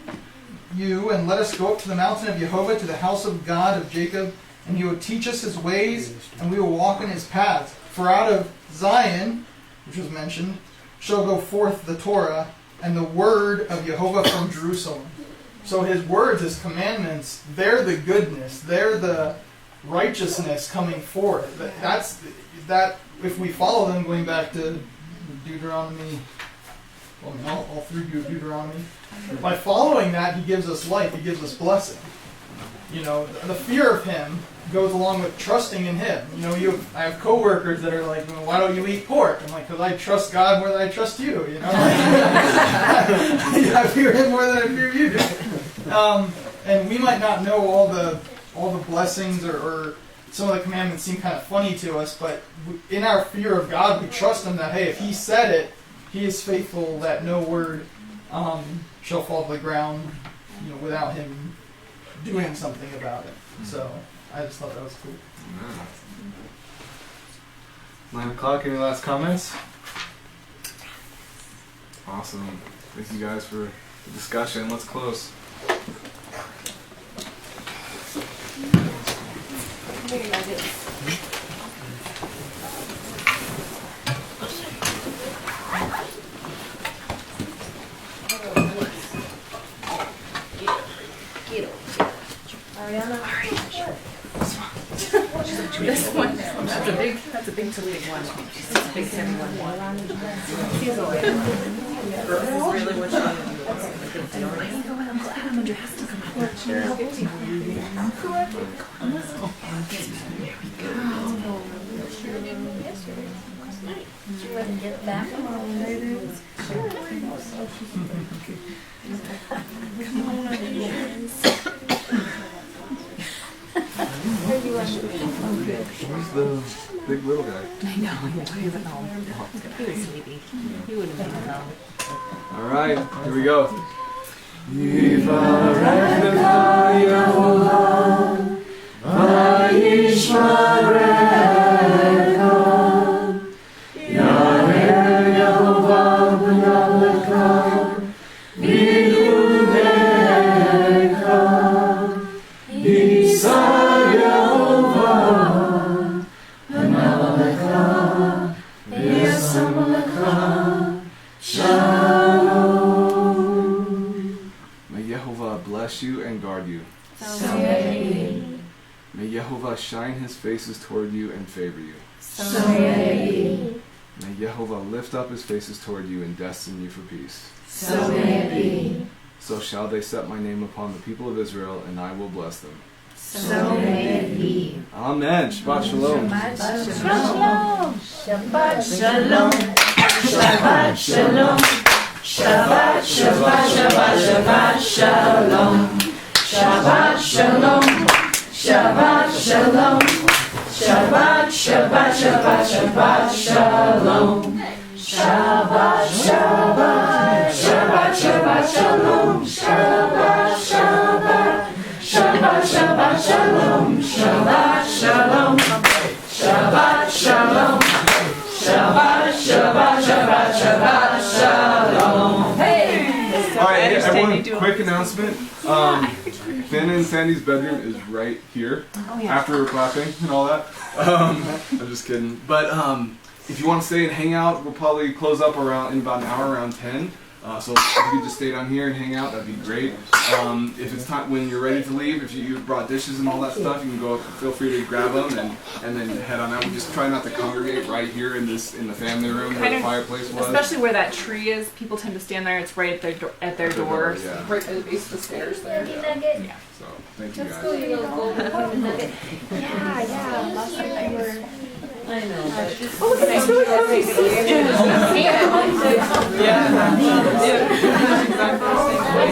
you, and let us go up to the mountain of Jehovah, to the house of God of Jacob, and He will teach us His ways, and we will walk in His paths. For out of Zion, which was mentioned, shall go forth the Torah, and the word of Jehovah from Jerusalem. So His words, His commandments, they're the goodness, they're the righteousness coming forth. That if we follow them, going back to Deuteronomy, well, all through Deuteronomy, by following that, He gives us life, He gives us blessing. You know, the fear of Him goes along with trusting in Him. You know, I have coworkers that are like, well, why don't you eat pork? I'm like, because I trust God more than I trust you. You know, I fear Him more than I fear you do. And we might not know all the blessings or some of the commandments seem kind of funny to us, but in our fear of God, we trust Him that, hey, if He said it, He is faithful, that no word shall fall to the ground, you know, without Him doing something about it. So I just thought that was cool. 9 o'clock, any last comments? Awesome. Thank you guys for the discussion. Let's close. This one. That's a big It's a big one. It's a big heavy one. This is really what you Who's the big little guy? I know, he isn't home. He was sleepy. He wouldn't be home. All right, here we go. May Yehovah bless you and guard you. May Yehovah shine his faces toward you and favor you. May Yehovah lift up his faces toward you and destine you for peace. So shall they set my name upon the people of Israel, and I will bless them. Amen. Shabbat shalom. Shabbat shalom. Shabbat shalom. Shabbat, Shabbat, Shabbat, Shabbat shalom. Shabbat shalom. Shabbat shalom. Shabbat, Shabbat, Shabbat, Shabbat shalom. Shabbat, Shabbat, Shabbat, Shabbat shalom. Shabbat, Shabbat, Shabbat, Shabbat shalom. Shabbat shalom. Shabbat shalom. Shabbat, Shabbat, Shabbat, Shabbat shalom. Hey! All right, everyone, quick announcement. Ben and Sandy's bedroom is right here. After we're clapping and all that. I'm just kidding. But if you want to stay and hang out, we'll probably close up around in about an hour, around 10. So if you could just stay down here and hang out, that'd be great. If it's time when you're ready to leave, if you brought dishes and all that stuff, you can go. Feel free to grab them and then head on out. We just try not to congregate right here in the family room where the fireplace was. Especially where that tree is, people tend to stand there. It's right at their doors. Yeah. right at the base of the stairs there. Yeah. So thank you guys. Yeah. Last time you were. I know. Oh, look at this really cozy. Yeah. Yeah. Exactly the same way.